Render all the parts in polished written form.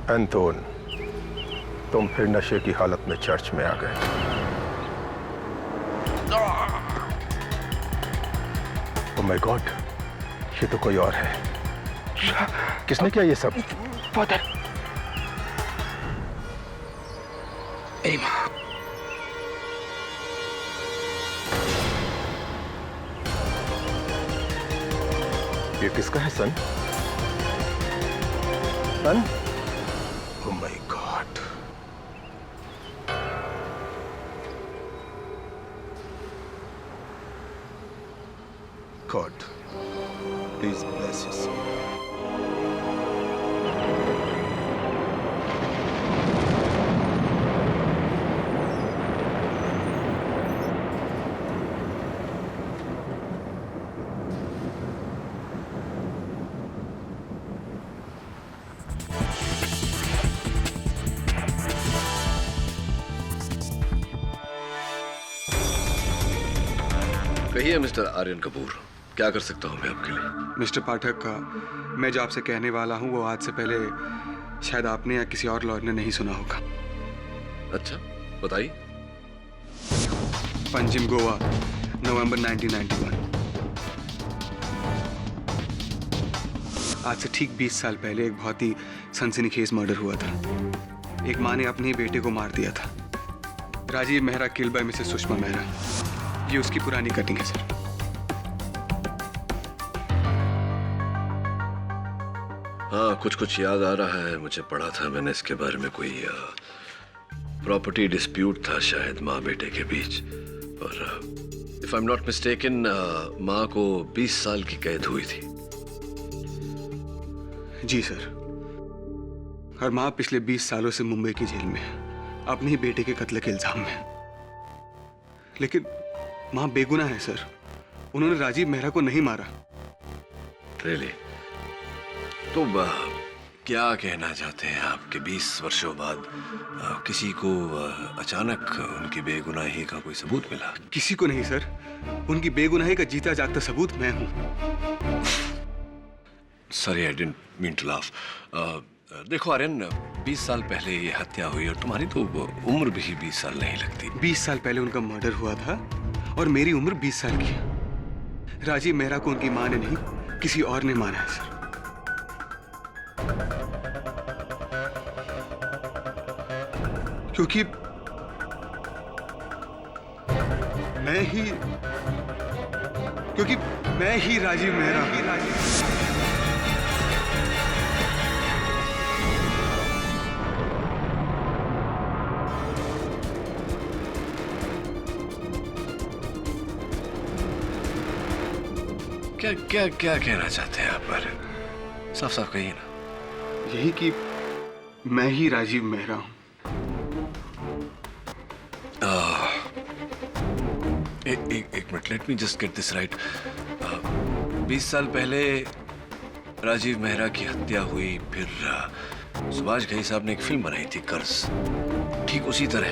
Anton, तुम फिर नशे की हालत में चर्च में आ गए। ओह माय गॉड, ये तो कोई और है। किसने किया ये सब? फादर, मेरी माँ। ये किसका है son? Son? Oh my God. God, please bless his soul. कहिए मिस्टर आर्यन कपूर, क्या कर सकता हूं मैं आपके लिए? मिस्टर पाठक का मैं जो आपसे कहने वाला हूँ वो आज से पहले शायद आपने या किसी और लॉयर ने नहीं सुना होगा। अच्छा, बताइए। पंजिम, गोवा, नवंबर 1991। आज से ठीक 20 साल पहले एक बहुत ही सनसनीखेज मर्डर हुआ था। एक माँ ने अपने ही बेटे को मार दिया था। Rajiv Mehra killed by Mrs Sushma Mehra. ये उसकी पुरानी कटिंग है सर। हाँ, कुछ कुछ याद आ रहा है, मुझे पढ़ा था मैंने इसके बारे में। कोई प्रॉपर्टी डिस्प्यूट था शायद माँ बेटे के बीच। और if I am not mistaken माँ को 20 साल की कैद हुई थी। जी सर। और माँ पिछले 20 सालों से मुंबई की जेल में है, अपने ही बेटे के कत्ल के इल्जाम में। लेकिन माँ बेगुनाह है सर। उन्होंने राजीव मेहरा को नहीं मारा। रियली? तो क्या कहना चाहते हैं आप कि 20 वर्षों बाद किसी को अचानक उनकी बेगुनाही का कोई सबूत मिला? किसी को नहीं सर, उनकी बेगुनाही का जीता जागता सबूत मैं हूं। Sorry, I didn't mean to laugh. देखो आर्यन, 20 साल पहले ये हत्या हुई और तुम्हारी तो उम्र भी 20 साल नहीं लगती। 20 साल पहले उनका मर्डर हुआ था और मेरी उम्र 20 साल की है। राजीव मेहरा को उनकी मां ने नहीं, किसी और ने मारा है सर। क्योंकि मैं ही राजीव मेहरा हूं। क्या क्या क्या कहना चाहते हैं आप आर्यन? साफ साफ कहिए ना। यही कि मैं ही राजीव मेहरा हूं। एक minute, let me just get this right. 20 साल पहले राजीव मेहरा की हत्या हुई, फिर सुभाष घई साहब ने एक फिल्म बनाई थी, कर्ज। ठीक उसी तरह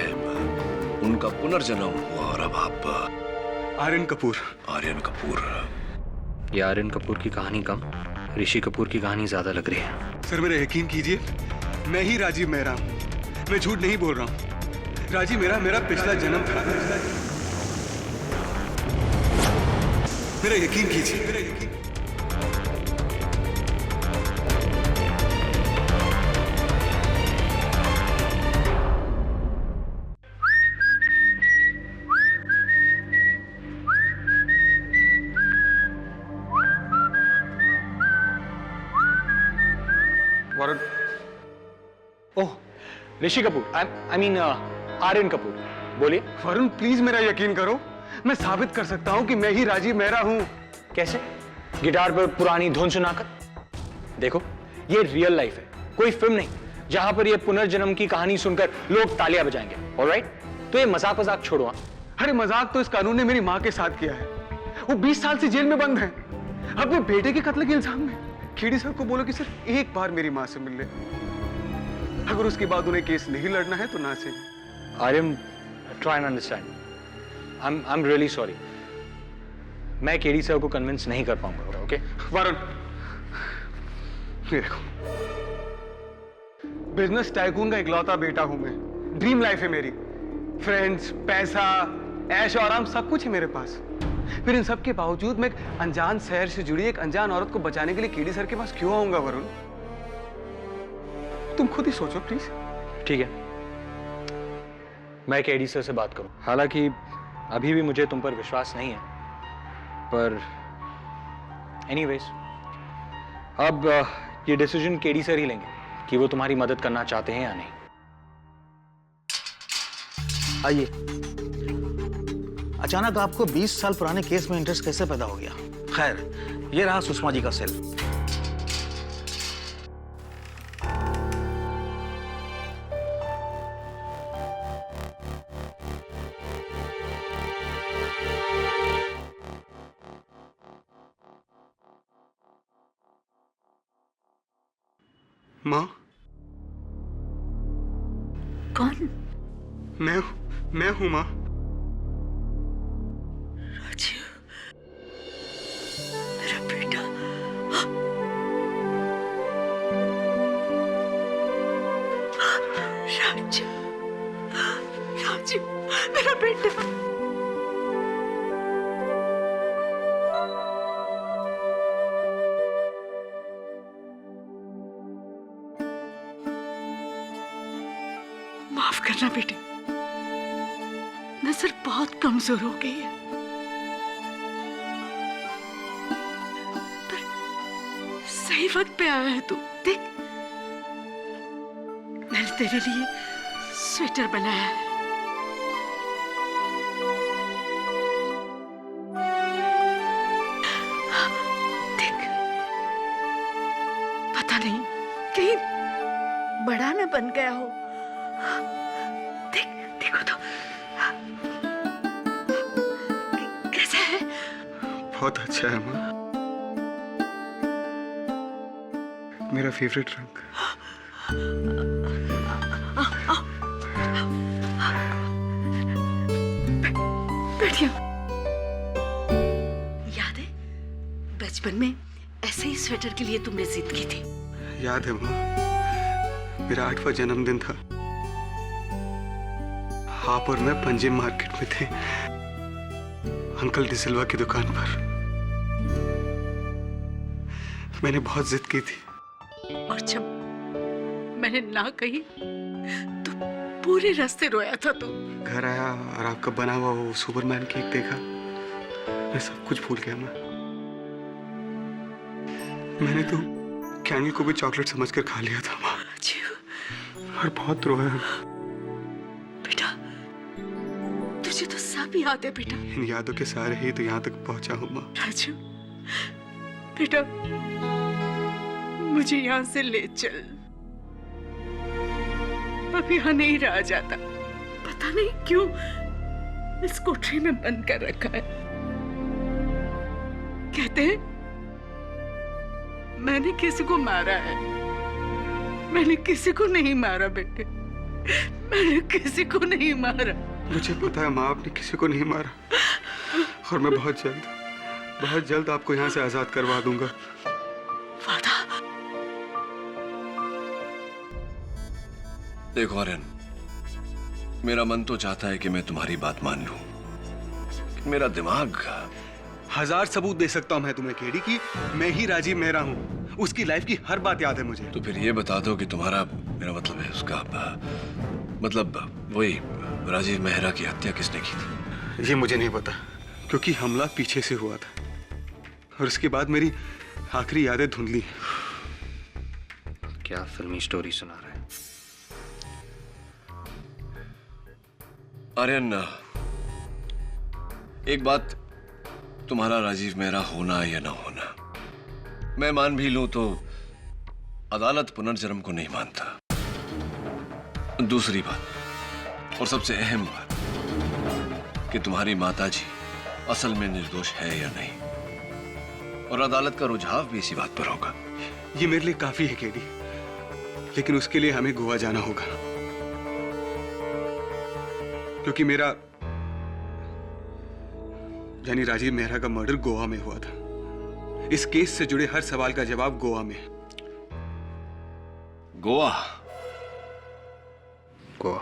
उनका पुनर्जन्म हुआ और अब आप आर्यन कपूर। आर्यन कपूर। ये आर्यन कपूर की कहानी कम, ऋषि कपूर की कहानी ज्यादा लग रही है। सर मेरा यकीन कीजिए, मैं ही राजीव मेहरा हूं। मैं झूठ नहीं बोल रहा हूं। राजीव मेरा पिछला जन्म था। मेरा यकीन कीजिए, मेरा यकीन। Varun. Oh, Rishi Kapoor. I mean Aryan Kapoor. बोलिए। वरुण प्लीज मेरा यकीन करो, मैं साबित कर सकता हूं कि मैं ही राजीव मेहरा हूं। कैसे? गिटार पर पुरानी धुन सुनाकर? देखो, ये रियल लाइफ है, कोई फिल्म नहीं जहां पर ये पुनर्जन्म की कहानी सुनकर लोग तालियां बजाएंगे। ऑलराइट? तो ये मजाक छोड़ो। अरे मजाक तो इस कानून ने मेरी माँ के साथ किया है। वो 20 साल से जेल में बंद है, अपने बेटे के कत्ल के इल्जाम में। खेड़ी साहब को बोलो कि सिर्फ एक बार मेरी माँ से मिल ले। अगर उसके बाद उन्हें केस नहीं लड़ना है तो ना से। Aryan, try and understand. I am really sorry. मैं केडी सर को कन्विंस नहीं कर पाऊंगा। ओके वरुण, ये देखो, बिजनेस टाइकून का इकलौता बेटा हूं मैं। ड्रीम लाइफ है मेरी, फ्रेंड्स, पैसा, ऐश और आराम सब कुछ है मेरे पास। फिर इन सब के बावजूद मैं एक अनजान शहर से जुड़ी एक अनजान औरत को बचाने के लिए केडी सर के पास क्यों आऊंगा वरुण? तुम खुद ही सोचो प्लीज। ठीक है, मैं केडी सर से बात करूं। हालांकि अभी भी मुझे तुम पर विश्वास नहीं है, पर एनीवेज अब ये डिसीजन केडी सर ही लेंगे कि वो तुम्हारी मदद करना चाहते हैं या नहीं। आइए, अचानक आपको 20 साल पुराने केस में इंटरेस्ट कैसे पैदा हो गया? खैर, ये रहा सुषमा जी का सेल। माँ, कौन? मैं हूं माँ। राजीव, मेरा बेटा। राजीव, राजीव, मेरा बेटा। माफ करना बेटे, नजर बहुत कमजोर हो गई है, पर सही वक्त पे आया है तू। देख, मैंने तेरे लिए स्वेटर बनाया है। देख, पता नहीं कहीं बड़ा न बन गया हो। देख, देखो तो कैसा है? बहुत अच्छा है माँ, मेरा फेवरेट रंग। बैठिए। याद है बचपन में ऐसे ही स्वेटर के लिए तुमने जिद की थी? याद है माँ, मेरा 8वां जन्मदिन था। आप और मैं पंजिम मार्केट में थे, अंकल डिसिल्वा की दुकान पर। मैंने बहुत जिद की थी, और जब मैंने ना कही तो पूरे रास्ते रोया था तू। घर आया और आपका बना हुआ वो सुपरमैन केक देखा, मैं सब कुछ भूल गया। मैंने तो कैंडल को भी चॉकलेट समझकर खा लिया था माँ, और बहुत रोया। बेटा, तुझे तो सब याद है बेटा। इन यादों के सहारे ही तो यहाँ तक पहुंचा हूँ माँ। राजू, बेटा, मुझे यहाँ से ले चल। अब यहाँ नहीं रहा जाता। पता नहीं क्यों इस कोठरी में बंद कर रखा है। कहते हैं मैंने किसी को मारा है। मैंने किसी को नहीं मारा बेटे, मैंने किसी को नहीं मारा। मुझे पता है माँ, आपने किसी को नहीं मारा, और मैं बहुत जल्द आपको यहाँ से आजाद करवा दूंगा। वादा? देखो आर्यन, मेरा मन तो चाहता है कि मैं तुम्हारी बात मान लूं, मेरा दिमाग। 1000 सबूत दे सकता हूँ मैं तुम्हें केडी की मैं ही राजीव मेहरा हूँ। उसकी लाइफ की हर बात याद है मुझे। तो फिर ये बता दो कि तुम्हारा, मेरा मतलब है उसका, मतलब वही राजीव मेहरा की हत्या किसने की थी? ये मुझे नहीं पता, क्योंकि हमला पीछे से हुआ था, और उसके बाद मेरी आखिरी यादें धुंधली। क्या फिल्मी स्टोरी सुना रहा है? आर्यन, एक बात, तुम्हारा राजीव मेहरा होना या ना होना, मैं मान भी लूं तो अदालत पुनर्जन्म को नहीं मानता। दूसरी बात, और सबसे अहम बात, कि तुम्हारी माताजी असल में निर्दोष है या नहीं, और अदालत का रुझाव भी इसी बात पर होगा। ये मेरे लिए काफी है केडी, लेकिन उसके लिए हमें गोवा जाना होगा, क्योंकि मेरा यानी राजीव मेहरा का मर्डर गोवा में हुआ था। इस केस से जुड़े हर सवाल का जवाब गोवा में। गोवा? आपको।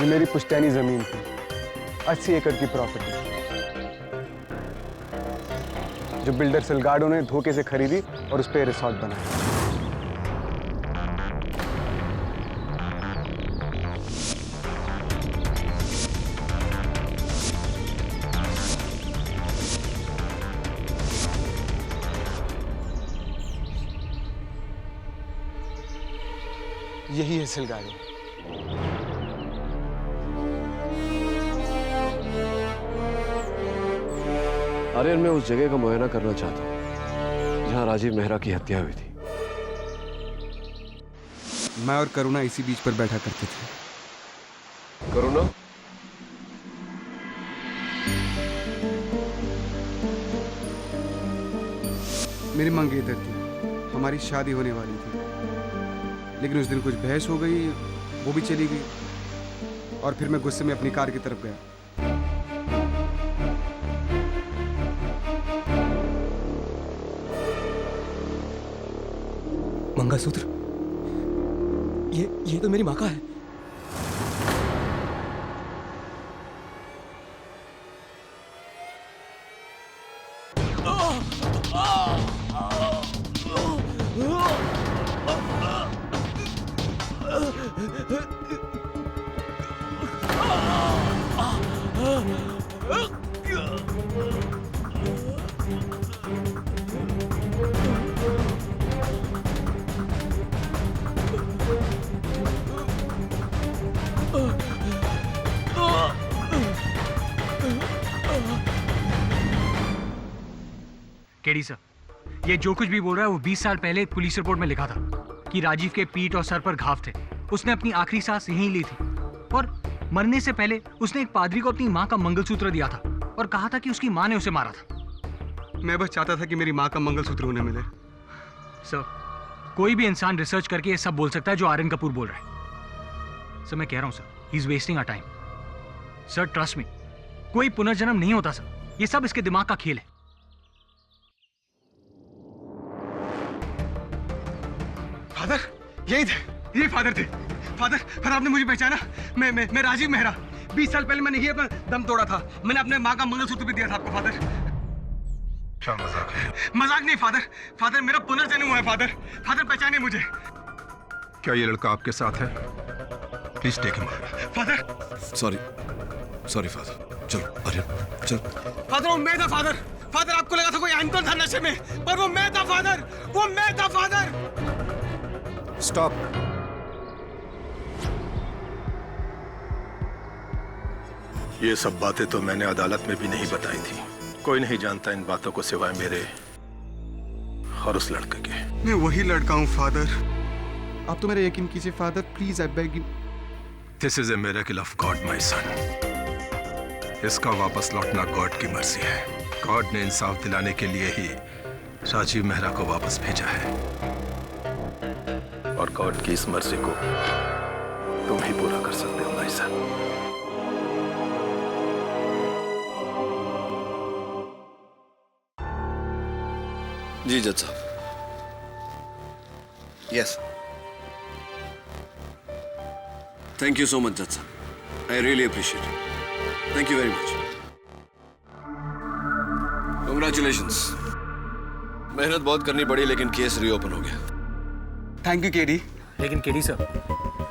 ये मेरी पुश्तैनी जमीन थी, 80 एकड़ की प्रॉपर्टी, जो बिल्डर सिलगाडो ने धोखे से खरीदी और उस पर रिसोर्ट बनाया। यही है सिलगाडो। आर्यन, मैं उस जगह का मुआयना करना चाहता हूँ जहाँ राजीव मेहरा की हत्या हुई थी। मैं और करुणा इसी बीच पर बैठा करते थे। करुणा? मेरी मंगेतर थी, हमारी शादी होने वाली थी, लेकिन उस दिन कुछ बहस हो गई, वो भी चली गई और फिर मैं गुस्से में अपनी कार की तरफ गया। मंगलसूत्र, ये तो मेरी माँ का है। केडी सर, ये जो कुछ भी बोल रहा है वो 20 साल पहले एक पुलिस रिपोर्ट में लिखा था कि राजीव के पीठ और सर पर घाव थे। उसने अपनी आखिरी सांस यहीं ली थी और मरने से पहले उसने एक पादरी को अपनी माँ का मंगलसूत्र दिया था और कहा था कि उसकी माँ ने उसे मारा था। मैं बस चाहता था कि मेरी माँ का मंगलसूत्र उन्हें मिले। सर, कोई भी इंसान रिसर्च करके ये सब बोल सकता है जो आर्यन कपूर बोल रहा है। सर, मैं कह रहा हूँ sir, he is wasting our time. Sir trust me, कोई पुनर्जन्म नहीं होता सर, ये सब इसके दिमाग का खेल है। फादर, यही थे, ये फादर थे। फादर आपने मुझे पहचाना? मैं राजीव मेहरा। 20 साल पहले मैंने ही अपना दम तोड़ा था। मैंने अपने माँ का मंगलसूत्र भी दिया था आपको फादर। क्या मजाक है? मजाक नहीं फादर मेरा पुनर्जन्म हुआ है फादर पहचाने मुझे। क्या ये लड़का आपके साथ है? Please take him. Father sorry father, चलो आर्यन चल। फादर वो मैं था फादर आपको लगा था कोई एंकर था नशे में, पर वो मैं था फादर। स्टॉप। ये सब बातें तो मैंने अदालत में भी नहीं बताई थी। कोई नहीं जानता इन बातों को सिवाय मेरे और उस लड़के के। मैं वही लड़का हूँ फादर। आप तो मेरा यकीन कीजिए father, please I beg you. This is a miracle of God my son. इसका वापस लौटना गॉड की मर्जी है। गॉड ने इंसाफ दिलाने के लिए ही राजीव मेहरा को वापस भेजा है और गॉड की इस मर्जी को तुम ही पूरा कर सकते हो भाई साहब। जी जज साहब। Yes, thank you so much जज साहब, I really appreciate it. Thank you very much. Congratulations. मेहनत बहुत करनी पड़ी लेकिन केस रीओपन हो गया। Thank you KD. लेकिन केडी सर,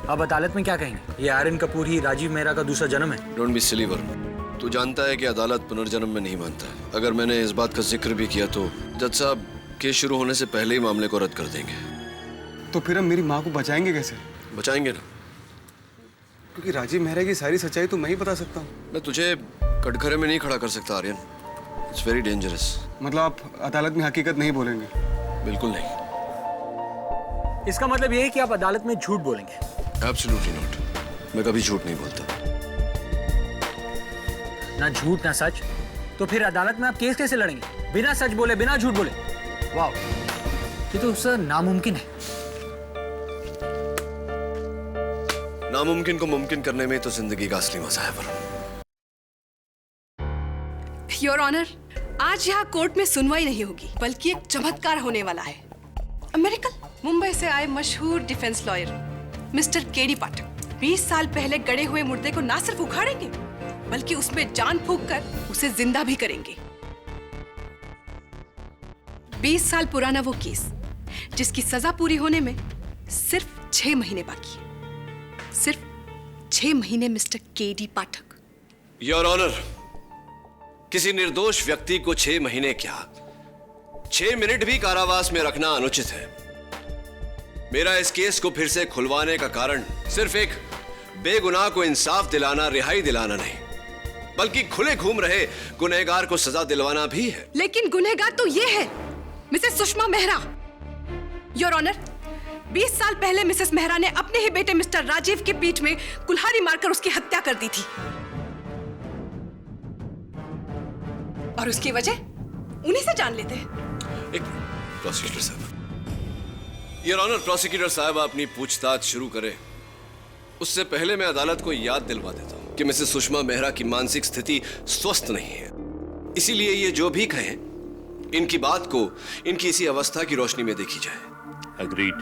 अब अदालत में क्या कहेंगे? ये आर्यन कपूर ही राजीव मेहरा का दूसरा जन्म है। Don't be silly Varun. तू जानता है कि अदालत पुनर्जन्म में नहीं मानता है। अगर मैंने इस बात का जिक्र भी किया तो जज साहब केस शुरू होने से पहले ही मामले को रद्द कर देंगे। तो फिर हम मेरी माँ को बचाएंगे कैसे? बचाएंगे ना। क्योंकि राजीव मेहरा की सारी सच्चाई तो मैं ही बता सकता हूँ। मैं तुझे कटघरे में नहीं खड़ा कर सकता आर्यन। It's very dangerous. मतलब आप अदालत में हकीकत नहीं बोलेंगे? बिल्कुल नहीं। इसका मतलब ये है कि आप अदालत में झूठ बोलेंगे? Absolutely not. मैं कभी झूठ नहीं बोलता। ना झूठ ना सच, तो फिर अदालत में आप केस कैसे लड़ेंगे? बिना सच बोले, बिना झूठ बोले? वाह, ये तो सर नामुमकिन है। नामुमकिन को मुमकिन करने में तो जिंदगी का असली मजा है वरुण। योर ऑनर, आज यहाँ कोर्ट में सुनवाई नहीं होगी बल्कि एक चमत्कार होने वाला है। अमेरिकन मुंबई से आए मशहूर डिफेंस लॉयर मिस्टर केडी पाठक 20 साल पहले गड़े हुए मुर्दे को ना सिर्फ उखाड़ेंगे बल्कि उसमें जान फूंक कर उसे जिंदा भी करेंगे। 20 साल पुराना वो केस जिसकी सजा पूरी होने में सिर्फ 6 महीने बाकी है। सिर्फ 6 महीने mister KD Pathak. Your honour, किसी निर्दोष व्यक्ति को 6 महीने क्या 6 मिनट भी कारावास में रखना अनुचित है। मेरा इस केस को फिर से खुलवाने का कारण सिर्फ एक बेगुनाह को इंसाफ दिलाना, रिहाई दिलाना नहीं बल्कि खुले घूम रहे गुनहगार को सजा दिलवाना भी है। लेकिन गुनहगार तो ये है Mrs Sushma Mehra. Your honour, 20 साल पहले मिसेस मेहरा ने अपने ही बेटे मिस्टर राजीव की पीठ में कुल्हाड़ी मारकर उसकी हत्या कर दी थी और उसकी वजह उन्हीं से जान लेते हैं। एक प्रोसिक्यूटर साहब, योर ऑनर, प्रोसिक्यूटर साहब अपनी पूछताछ शुरू करें उससे पहले मैं अदालत को याद दिलवा देता हूं कि मिसेस सुषमा मेहरा की मानसिक स्थिति स्वस्थ नहीं है। इसीलिए ये जो भी कहें इनकी बात को इनकी इसी अवस्था की रोशनी में देखी जाए। अग्रीड।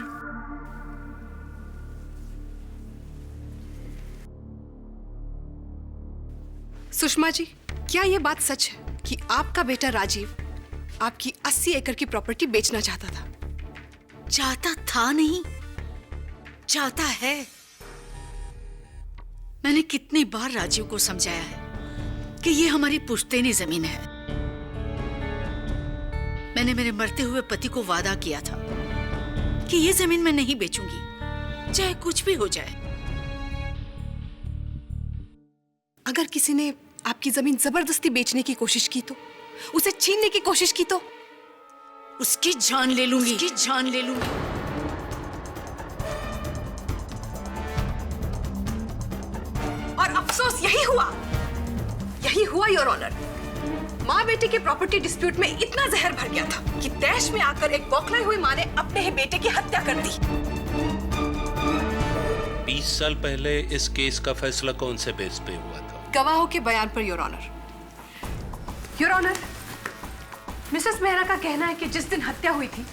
सुषमा जी, क्या यह बात सच है कि आपका बेटा राजीव आपकी 80 एकड़ की प्रॉपर्टी बेचना चाहता था? चाहता था नहीं, चाहता है। मैंने कितनी बार राजीव को समझाया है कि ये हमारी पुश्तैनी जमीन है। मैंने मेरे मरते हुए पति को वादा किया था कि ये जमीन मैं नहीं बेचूंगी, चाहे कुछ भी हो जाए। अगर किसी ने आपकी जमीन जबरदस्ती बेचने की कोशिश की तो, उसे छीनने की कोशिश की तो? उसकी जान ले लूंगी, उसकी जान ले लूंगी। और अफसोस यही हुआ योर ऑनर। माँ बेटे के प्रॉपर्टी डिस्प्यूट में इतना जहर भर गया था कि तैश में आकर एक बौखलाए हुई माँ ने अपने ही बेटे की हत्या कर दी। 20 साल पहले इस केस का फैसला कौन से बेस पे हुआ था? गवाहों के बयान पर your honour. Your honour, Mrs Mehra का कहना है कि जिस दिन हत्या हुई थी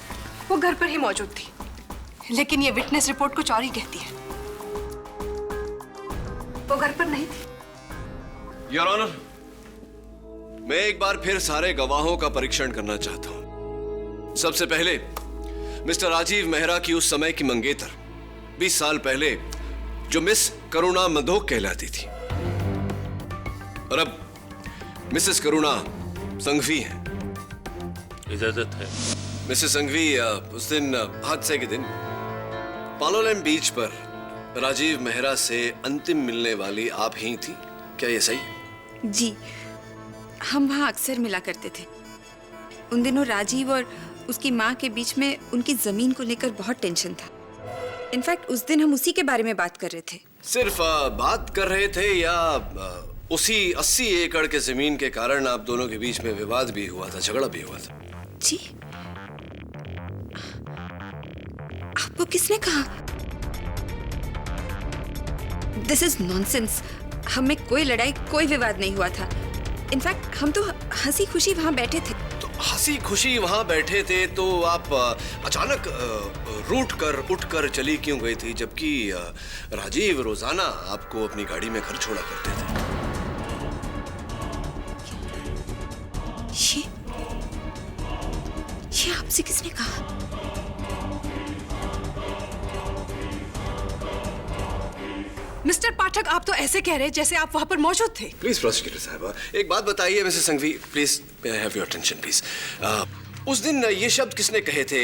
वो घर पर ही मौजूद थी, लेकिन ये विटनेस रिपोर्ट कुछ और ही कहती है। वो घर पर नहीं थी। योर ऑनर, मैं एक बार फिर सारे गवाहों का परीक्षण करना चाहता हूं। सबसे पहले मिस्टर राजीव मेहरा की उस समय की मंगेतर 20 साल पहले जो मिस करुणा मधोक कहलाती थी और अब मिसेस करुणा संघवी हैं। इजाजत है। मिसेस संघवी, उस दिन हादसे के दिन पालोलेम बीच पर राजीव मेहरा से अंतिम मिलने वाली आप ही थी, क्या ये सही? जी, हम वहाँ अक्सर मिला करते थे। उन दिनों राजीव और उसकी माँ के बीच में उनकी जमीन को लेकर बहुत टेंशन था। इनफैक्ट उस दिन हम उसी के बारे में बात कर रहे थे। सिर्फ बात कर रहे थे या उसी 80 एकड़ के जमीन के कारण आप दोनों के बीच में विवाद भी हुआ था, झगड़ा भी हुआ था? जी, आपको किसने कहा? This is nonsense. हमें कोई लड़ाई, कोई विवाद नहीं हुआ था। इनफैक्ट हम तो हंसी खुशी वहां बैठे थे। तो हंसी खुशी वहां बैठे थे तो आप अचानक उठ कर चली क्यों गई थी, जबकि राजीव रोजाना आपको अपनी गाड़ी में घर छोड़ा करते थे? ये आपसे किसने कहा? मिस्टर पाठक, आप तो ऐसे कह रहे जैसे आप वहां पर मौजूद थे। प्लीज प्रोसिक्यूटर साहब, एक बात बताइए Mrs Sanghvi, please may I have your attention please. उस दिन ये शब्द किसने कहे थे?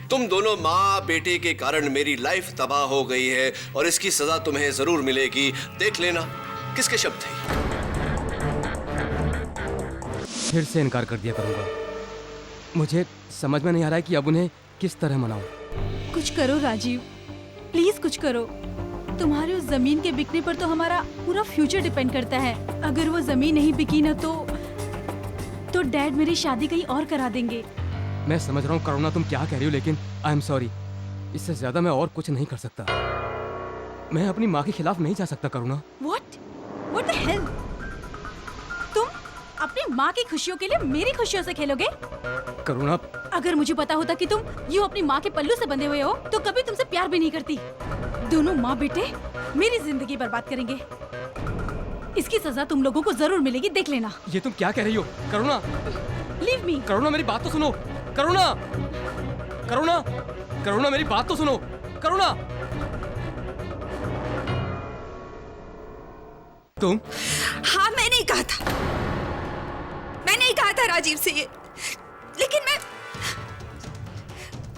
तुम दोनों माँ बेटे के कारण मेरी लाइफ तबाह हो गई है और इसकी सजा तुम्हें जरूर मिलेगी, देख लेना। किसके शब्द थे? फिर से इनकार कर दिया करूंगा। मुझे समझ में नहीं आ रहा है कि अब उन्हें किस तरह मनाऊं। कुछ करो राजीव, प्लीज कुछ करो। तुम्हारे उस जमीन के बिकने पर तो हमारा पूरा फ्यूचर डिपेंड करता है। अगर वो जमीन नहीं बिकी ना तो डैड मेरी शादी कहीं और करा देंगे। मैं समझ रहा हूँ करुणा तुम क्या कह रही हो, लेकिन आई एम सॉरी, इससे ज्यादा मैं और कुछ नहीं कर सकता। मैं अपनी माँ के खिलाफ नहीं जा सकता करुणा। What the hell? तुम अपनी माँ की खुशियों के लिए मेरी खुशियों से खेलोगे? करुणा, अगर मुझे पता होता कि तुम यूं अपनी माँ के पल्लू से बंधे हुए हो तो कभी तुमसे प्यार भी नहीं करती। दोनों माँ बेटे मेरी जिंदगी बर्बाद करेंगे। इसकी सजा तुम लोगों को जरूर मिलेगी, देख लेना। ये तुम क्या कह रही हो करुणा? Leave me. करुणा मेरी बात तो सुनो। करुणा, करुणा, करुणा मेरी बात तो सुनो। करुणा, तुम? हाँ, मैंने ही कहा था राजीव से ये, लेकिन मैं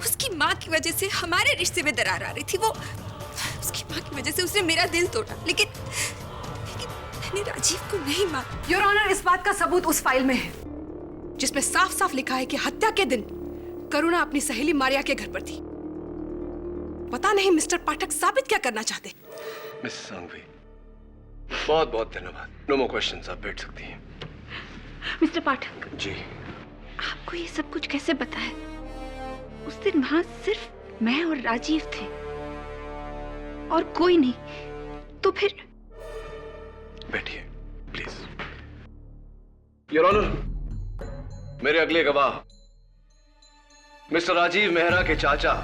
उसकी माँ की वजह से हमारे रिश्ते में दरार आ रही थी। वो उसकी माँ की वजह से उसने मेरा दिल तोड़ा, लेकिन मैंने राजीव को नहीं माना। योर ऑनर, इस बात का सबूत उस फाइल में है जिसमें साफ साफ लिखा है कि हत्या के दिन करुणा अपनी सहेली मारिया के घर पर थी। पता नहीं मिस्टर पाठक साबित क्या करना चाहते। मिस संघवी, बहुत बहुत धन्यवाद। नो मोर क्वेश्चंस, आप बैठ सकती हैं। मिस्टर पाठक जी, आपको ये सब कुछ कैसे पता है? उस दिन वहां सिर्फ मैं और राजीव थे और कोई नहीं, तो फिर? बैठिए प्लीज। योर ऑनर, मेरे अगले गवाह मिस्टर राजीव मेहरा के चाचा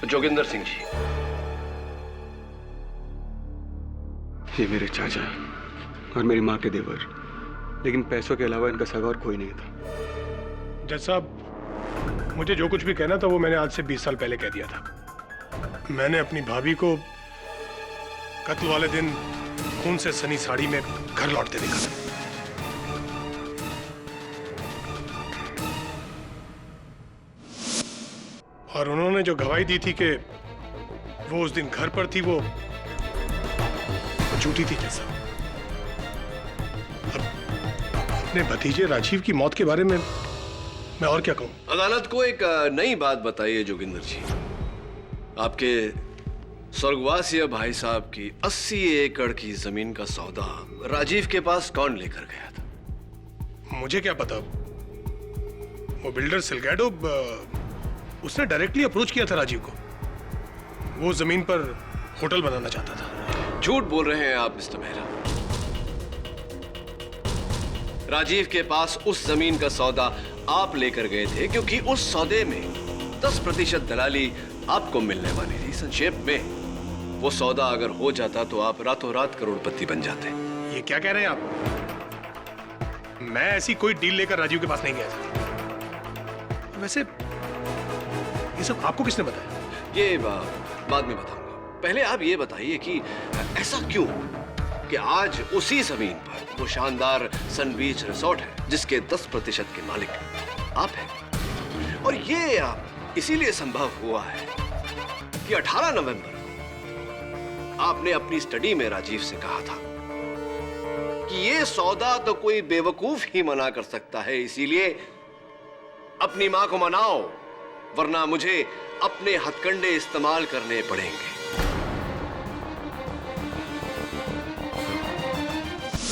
जोगिंदर सिंह जी। ये मेरे चाचा और मेरी माँ के देवर, लेकिन पैसों के अलावा इनका सगा और कोई नहीं था। जज साहब, मुझे जो कुछ भी कहना था वो मैंने आज से 20 साल पहले कह दिया था। मैंने अपनी भाभी को कत्ल वाले दिन खून से सनी साड़ी में घर लौटते देखा था। और उन्होंने जो गवाही दी थी कि वो उस दिन घर पर थी, वो झूठी थी। जैसा अब अपने भतीजे राजीव की मौत के बारे में मैं और क्या कहूं? अदालत को एक नई बात बताइए जोगिंदर जी। आपके स्वर्गवासी भाई साहब की 80 एकड़ की जमीन का सौदा राजीव के पास कौन लेकर गया था? मुझे क्या पता। वो बिल्डर सिलगैडो, उसने डायरेक्टली अप्रोच किया था राजीव को। वो जमीन पर होटल बनाना चाहता था। झूठ बोल रहे हैं आप मिस्टर मेहरा। राजीव के पास उस जमीन का सौदा आप लेकर गए थे क्योंकि उस सौदे में 10% दलाली आपको मिलने वाली थी। संक्षेप में, वो सौदा अगर हो जाता तो आप रातों रात करोड़पति बन जाते। ये क्या कह रहे हैं आप? मैं ऐसी कोई डील लेकर राजीव के पास नहीं गया था। वैसे ये सब आपको किसने बताया? ये बाद में बताऊंगा। पहले आप ये बताइए कि ऐसा क्यों कि आज उसी जमीन पर वो शानदार सनबीच रिसोर्ट है जिसके 10% के मालिक आप हैं। और ये इसीलिए संभव हुआ है कि 18 नवंबर को आपने अपनी स्टडी में राजीव से कहा था कि ये सौदा तो कोई बेवकूफ ही मना कर सकता है, इसीलिए अपनी मां को मनाओ, वरना मुझे अपने हथकंडे इस्तेमाल करने पड़ेंगे।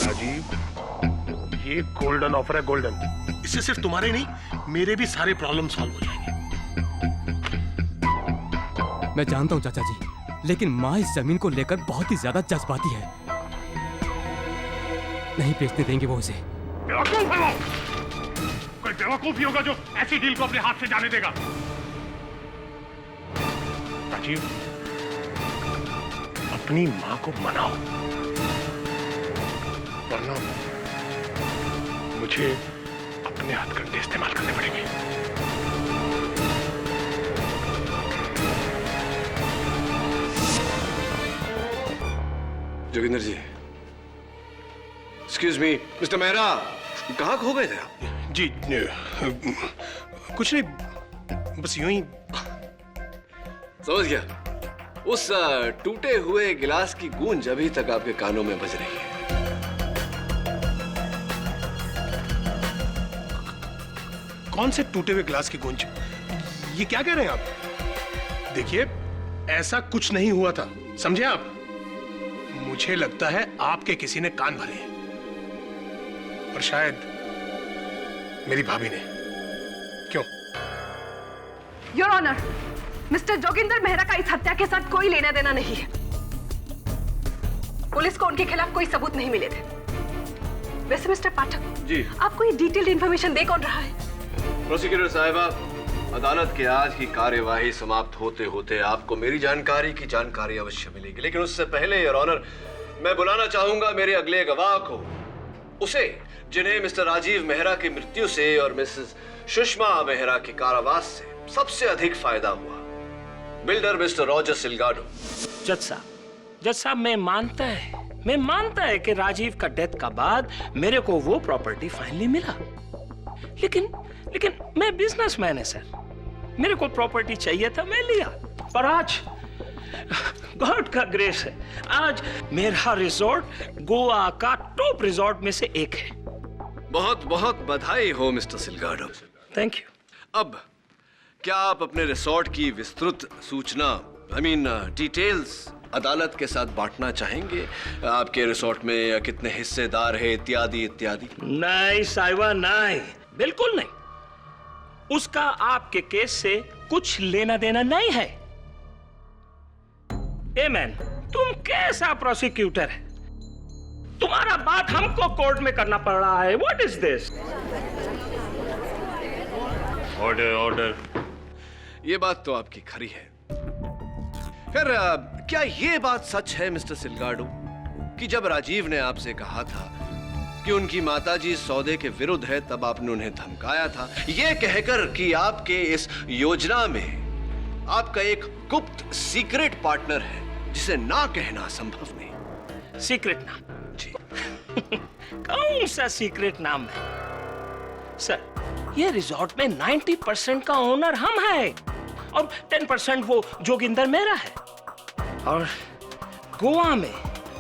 राजीव, ये गोल्डन ऑफर है, गोल्डन। इससे सिर्फ तुम्हारे नहीं, मेरे भी सारे प्रॉब्लम सॉल्व हो जाएंगे। मैं जानता हूँ चाचा जी, लेकिन माँ इस जमीन को लेकर बहुत ही ज्यादा जज्बाती है। नहीं बेचने देंगे वो उसे। बेवकूफ है वो। कोई बेवकूफ ही होगा जो ऐसी डील को अपने हाथ से जाने देगा। राजीव, अपनी माँ को मनाओ, वरना मुझे अपने हथकंडे इस्तेमाल करने पड़ेंगे। जोगिंदर जी, एक्सक्यूज मी, मिस्टर मेहरा, कहाँ खो गए थे आप? जी कुछ नहीं, बस यूं ही। समझ गया। उस टूटे हुए गिलास की गूंज अभी तक आपके कानों में बज रही है। कौन से टूटे हुए गिलास की गूंज? ये क्या कह रहे हैं आप? देखिए, ऐसा कुछ नहीं हुआ था, समझे आप? मुझे लगता है आपके किसी ने कान भरे हैं, और शायद मेरी भाभी ने। क्यों? Your honour, mister Joginder Mehra का इस हत्या के साथ कोई लेना देना नहीं है। पुलिस को उनके खिलाफ कोई सबूत नहीं मिले थे। वैसे मिस्टर पाठक जी, आपको ये डिटेल्ड इंफॉर्मेशन दे कौन रहा है? प्रोसिक्यूटर साहिबा, अदालत के आज की कार्यवाही समाप्त होते होते आपको मेरी जानकारी की जानकारी अवश्य मिलेगी, लेकिन उससे पहले योर ऑनर, मैं बुलाना चाहूंगा मेरे अगले गवाह को, उसे जिन्हें मिस्टर राजीव मेहरा की मृत्यु से और मिसेस सुषमा मेहरा के कारावास से सबसे अधिक फायदा हुआ, बिल्डर मिस्टर रॉजर सिलगाडो। जज साहब, मैं मानता है कि राजीव का डेथ का बाद मेरे को वो प्रॉपर्टी फाइनली मिला, लेकिन मैं बिजनेसमैन है सर, मेरे को प्रॉपर्टी चाहिए था, मैं लिया। पर आज गॉड का ग्रेस है, आज मेरा रिजॉर्ट गोवा का टॉप रिजॉर्ट में से एक है। बहुत बहुत बधाई हो मिस्टर सिलगाडो। Thank you. अब क्या आप अपने रिसोर्ट की विस्तृत सूचना, डिटेल्स अदालत के साथ बांटना चाहेंगे? आपके रिसोर्ट में कितने हिस्सेदार हैं, इत्यादि इत्यादि? नहीं साहिबा, नहीं, बिल्कुल नहीं। उसका आपके केस से कुछ लेना देना नहीं है। ए मैन, तुम कैसा प्रोसिक्यूटर है? तुम्हारा बात हमको कोर्ट में करना पड़ रहा है। What is this? ऑर्डर। ये बात तो आपकी खरी है। फिर क्या ये बात सच है मिस्टर सिलगाडो कि जब राजीव ने आपसे कहा था कि उनकी माताजी सौदे के विरुद्ध है, तब आपने उन्हें धमकाया था, ये कहकर कि आपके इस योजना में आपका एक गुप्त सीक्रेट पार्टनर है जिसे ना कहना संभव नहीं? सीक्रेट नाम? जी। कौन सा सीक्रेट नाम है सर? ये रिजॉर्ट में 90% का ओनर हम हैं और 10% वो जोगिंदर मेहरा है। और गोवा में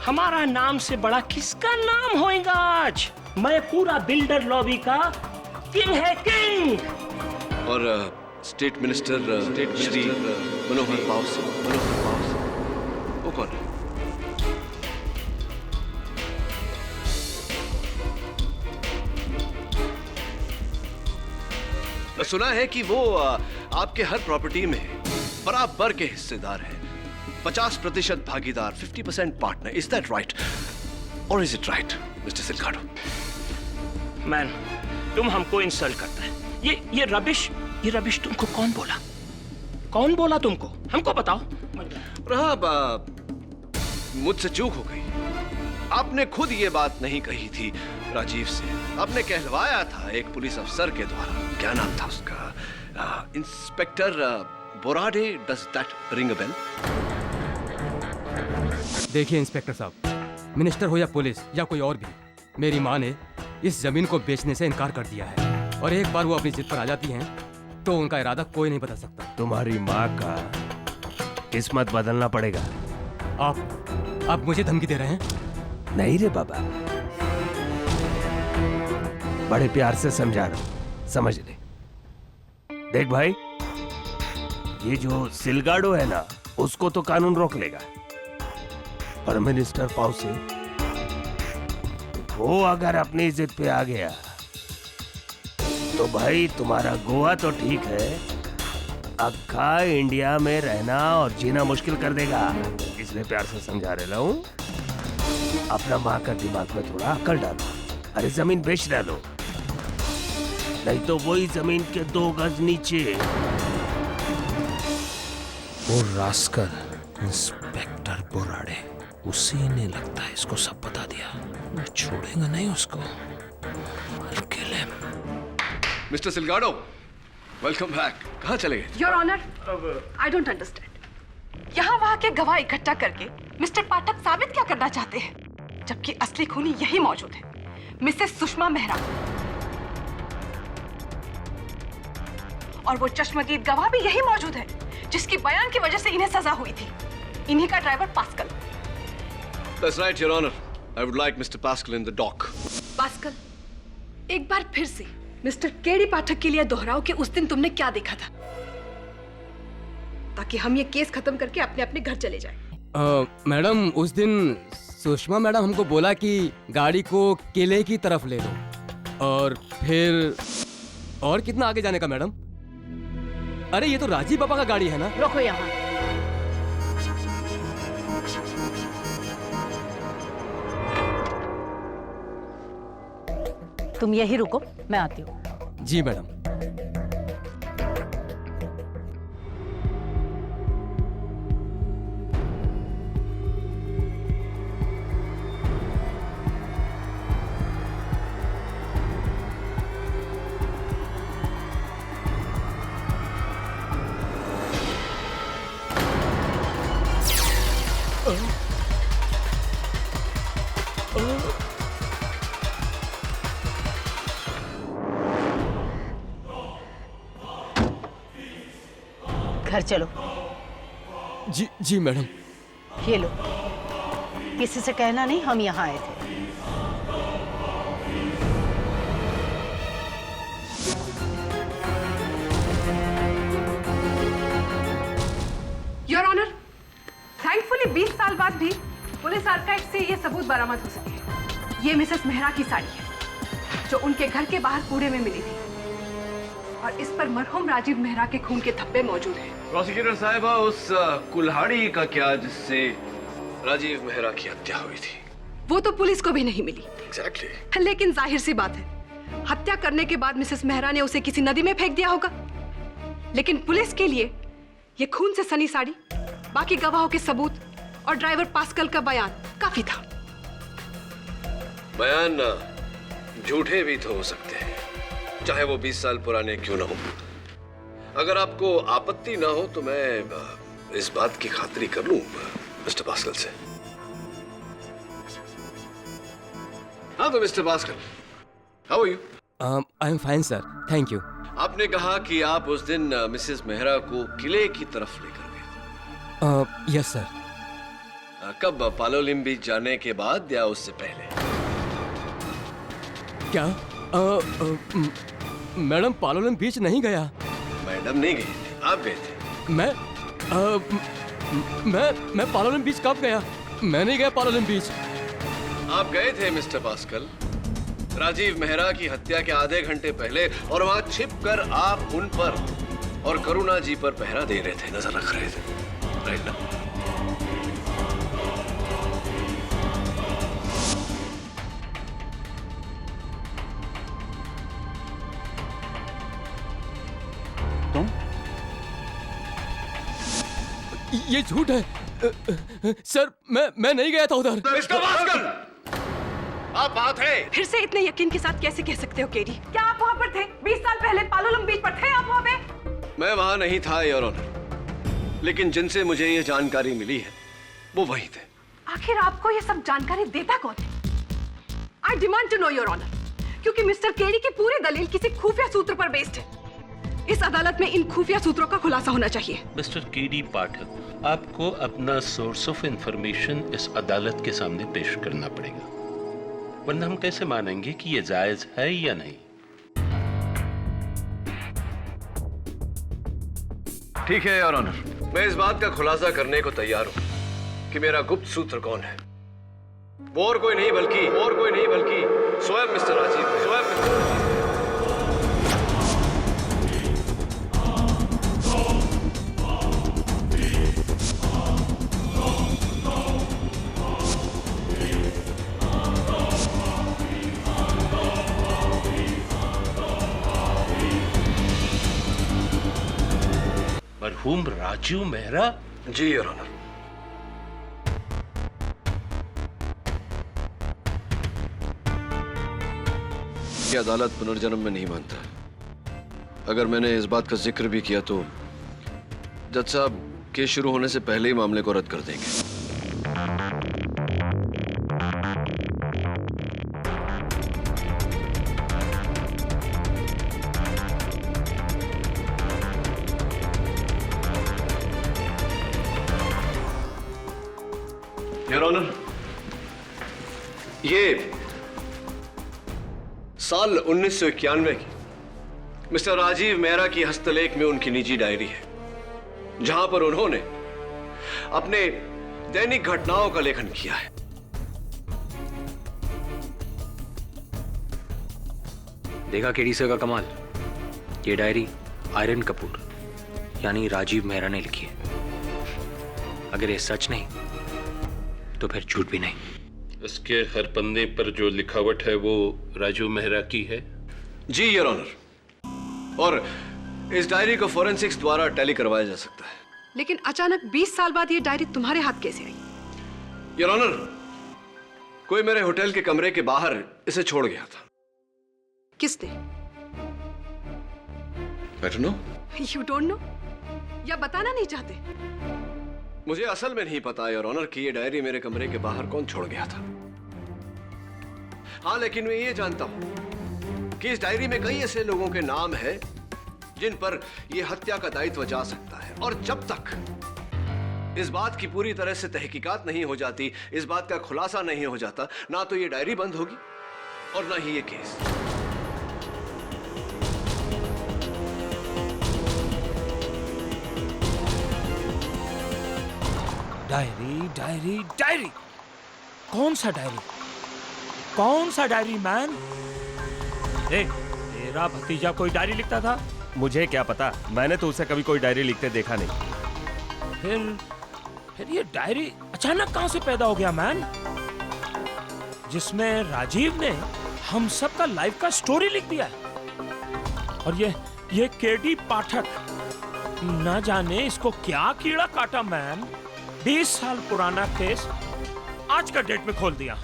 हमारा नाम से बड़ा किसका नाम होएगा आज? मैं पूरा बिल्डर लॉबी का किंग है, किंग। और स्टेट मिनिस्टर श्री मनोहर पाउसे, वो कौन है? सुना है कि वो आपके हर प्रॉपर्टी में बराबर के हिस्सेदार हैं, 50% भागीदार, 50% पार्टनर। इज दैट राइट और is it right mister Silgado? Man, तुम हमको इंसल्ट करता है। ये रबिश तुमको कौन बोला? कौन बोला तुमको? हमको बताओ। मुझसे चूक हो गई। आपने खुद ये बात नहीं कही थी राजीव से, आपने कहलवाया था एक पुलिस अफसर के द्वारा। क्या नाम था उसका? Inspector Borade. Does that ring a bell? देखिए इंस्पेक्टर साहब, मिनिस्टर हो या पुलिस या कोई और भी, मेरी माँ ने इस जमीन को बेचने से इनकार कर दिया है, और एक बार वो अपनी जिद पर आ जाती हैं तो उनका इरादा कोई नहीं बता सकता। तुम्हारी माँ का किस्मत बदलना पड़ेगा। आप मुझे धमकी दे रहे हैं? नहीं रे बाबा, बड़े प्यार से समझा रहा हूं, समझ ले। देख भाई, ये जो सिलगाडो है ना, उसको तो कानून रोक लेगा, पर मिनिस्टर पाउसे, वो अगर अपनी जिद पे आ गया तो भाई तुम्हारा गोवा तो ठीक है, अक्खा इंडिया में रहना और जीना मुश्किल कर देगा। इसलिए प्यार से समझा रहा हूं, अपना माँ का दिमाग में थोड़ा अकल डालो। अरे जमीन बेच डालो, नहीं तो वही जमीन के 2 गज नीचे वो रास्कल इंस्पेक्टर बोराडे, उसी ने लगता है इसको सब बता दिया। मैं छोड़ेगा नहीं उसको। Mister Silgado, welcome back. कहाँ चले गए? Your honour, I don't understand. यहाँ वहाँ के गवाह इकट्ठा करके मिस्टर पाठक साबित क्या करना चाहते हैं, जबकि असली खूनी यही मौजूद है, मिसेस सुषमा मेहरा। और वो चश्मदीद गवाह भी यही मौजूद है, जिसकी बयान की वजह से इन्हें सजा हुई थी, इन्हीं का driver pascal. That's right, Your Honor. I would like Mr. Pascal in the dock. Pascal, एक बार फिर से मिस्टर केडी पाठक के लिए दोहराओ कि उस दिन तुमने क्या देखा था, ताकि हम ये केस खत्म करके अपने अपने घर चले जाएं। मैडम, उस दिन सुषमा मैडम हमको बोला कि गाड़ी को किले की तरफ ले लो, और फिर और कितना आगे जाने का मैडम? अरे ये तो राजीव पापा का गाड़ी है ना? रुको यहाँ। तुम यही रुको, मैं आती हूँ। जी मैडम। घर चलो। जी जी मैडम। ये लो, किसी से कहना नहीं हम यहाँ आए थे। योर ऑनर, थैंकफुली 20 साल बाद भी पुलिस आर्काइव से ये सबूत बरामद हो सके। ये मिसेस मेहरा की साड़ी है, जो उनके घर के बाहर कूड़े में मिली थी, और इस पर मरहूम राजीव मेहरा के खून के धब्बे मौजूद हैं। प्रोसिक्यूटर साहिबा, उस कुल्हाड़ी का क्या जिससे राजीव मेहरा की हत्या हुई थी? वो तो पुलिस को भी नहीं मिली। Exactly. लेकिन जाहिर सी बात है, हत्या करने के बाद मिसेस मेहरा ने उसे किसी नदी में फेंक दिया होगा। लेकिन पुलिस के लिए ये खून से सनी साड़ी, बाकी गवाहों के सबूत और ड्राइवर पास्कल का बयान काफी था। बयान झूठे भी तो हो सकते हैं, चाहे वो 20 साल पुराने क्यों ना हो। अगर आपको आपत्ति ना हो तो मैं इस बात की खातिरी कर लूं मिस्टर पास्कल से। हाँ तो mister Pascal, how are you? I am fine sir, thank you. आपने कहा कि आप उस दिन मिसेस मेहरा को किले की तरफ लेकर गए थे। Yes sir. कब? पालोलिम बीच जाने के बाद या उससे पहले? क्या? मैडम, पालोलिम बीच नहीं गया। मैडम नहीं गई थी, आप गए थे। मैं पालोलिम बीच कब गया? मैं नहीं गया पालोलिम बीच। आप गए थे मिस्टर पास्कल, राजीव मेहरा की हत्या के आधे घंटे पहले, और वहां छिपकर आप उन पर और करुणा जी पर पहरा दे रहे थे, नजर रख रहे थे, राइट ना? ये झूठ है सर, मैं नहीं गया था उधर। मिस्टर पास्कल, आप बात है। फिर से इतने यकीन के साथ कैसे कह सकते हो केडी? क्या आप वहाँ पर थे? 20 साल पहले पालोलम बीच पर थे आप वहाँ पे? मैं वहां नहीं था योर ऑनर, लेकिन जिनसे मुझे ये जानकारी मिली है वो वही थे। आखिर आपको ये सब जानकारी देता कौन है? I demand to know your honour, क्योंकि मिस्टर केडी की पूरी दलील किसी खुफिया सूत्र पर बेस्ड है। इस अदालत में इन खुफिया सूत्रों का खुलासा होना चाहिए। मिस्टर केडी पाठक, आपको अपना सोर्स ऑफ इंफॉर्मेशन इस अदालत के सामने पेश करना पड़ेगा, वरना हम कैसे मानेंगे कि ये जायज है या नहीं। ठीक है योर ऑनर, मैं इस बात का खुलासा करने को तैयार हूं कि मेरा गुप्त सूत्र कौन है। वो और कोई नहीं बल्कि स्वयं मिस्टर राजीव। मरहूम राजीव मेहरा? जी योर ऑनर। ये अदालत पुनर्जन्म में नहीं मानता। अगर मैंने इस बात का जिक्र भी किया तो जज साहब केस शुरू होने से पहले ही मामले को रद्द कर देंगे। योर ऑनर, ये साल 1991 की मिस्टर राजीव मेहरा की हस्तलेख में उनकी निजी डायरी है, जहां पर उन्होंने अपने दैनिक घटनाओं का लेखन किया है। देखा केडी सर का कमाल। ये डायरी आयरन कपूर यानी राजीव मेहरा ने लिखी है। अगर ये सच नहीं तो फिर झूठ भी नहीं। इसके हर पन्ने पर जो लिखावट है वो राजीव मेहरा की है? जी योर ऑनर, और इस डायरी को फोरेंसिक्स द्वारा टैली करवाया जा सकता है। लेकिन अचानक 20 साल बाद ये डायरी तुम्हारे हाथ कैसे आई? योर ऑनर, कोई मेरे होटल के कमरे के बाहर इसे छोड़ गया था। किसने? I don't know. You don't know? या बताना नहीं चाहते? मुझे असल में नहीं पता योर ऑनर कि ये डायरी मेरे कमरे के बाहर कौन छोड़ गया था। हाँ, लेकिन मैं ये जानता हूं कि इस डायरी में कई ऐसे लोगों के नाम हैं जिन पर यह हत्या का दायित्व जा सकता है, और जब तक इस बात की पूरी तरह से तहकीकात नहीं हो जाती, इस बात का खुलासा नहीं हो जाता, ना तो ये डायरी बंद होगी और ना ही ये केस। डायरी डायरी डायरी, कौन सा डायरी? कौन सा डायरी मैन? तेरा भतीजा कोई डायरी लिखता था? मुझे क्या पता, मैंने तो उसे कभी कोई डायरी लिखते देखा नहीं। फिर ये डायरी अचानक कहां से पैदा हो गया मैन, जिसमें राजीव ने हम सब का लाइफ का स्टोरी लिख दिया है? और ये केडी पाठक, ना जाने इसको क्या कीड़ा काटा मैन, 20 साल पुराना केस आज का डेट में खोल दिया।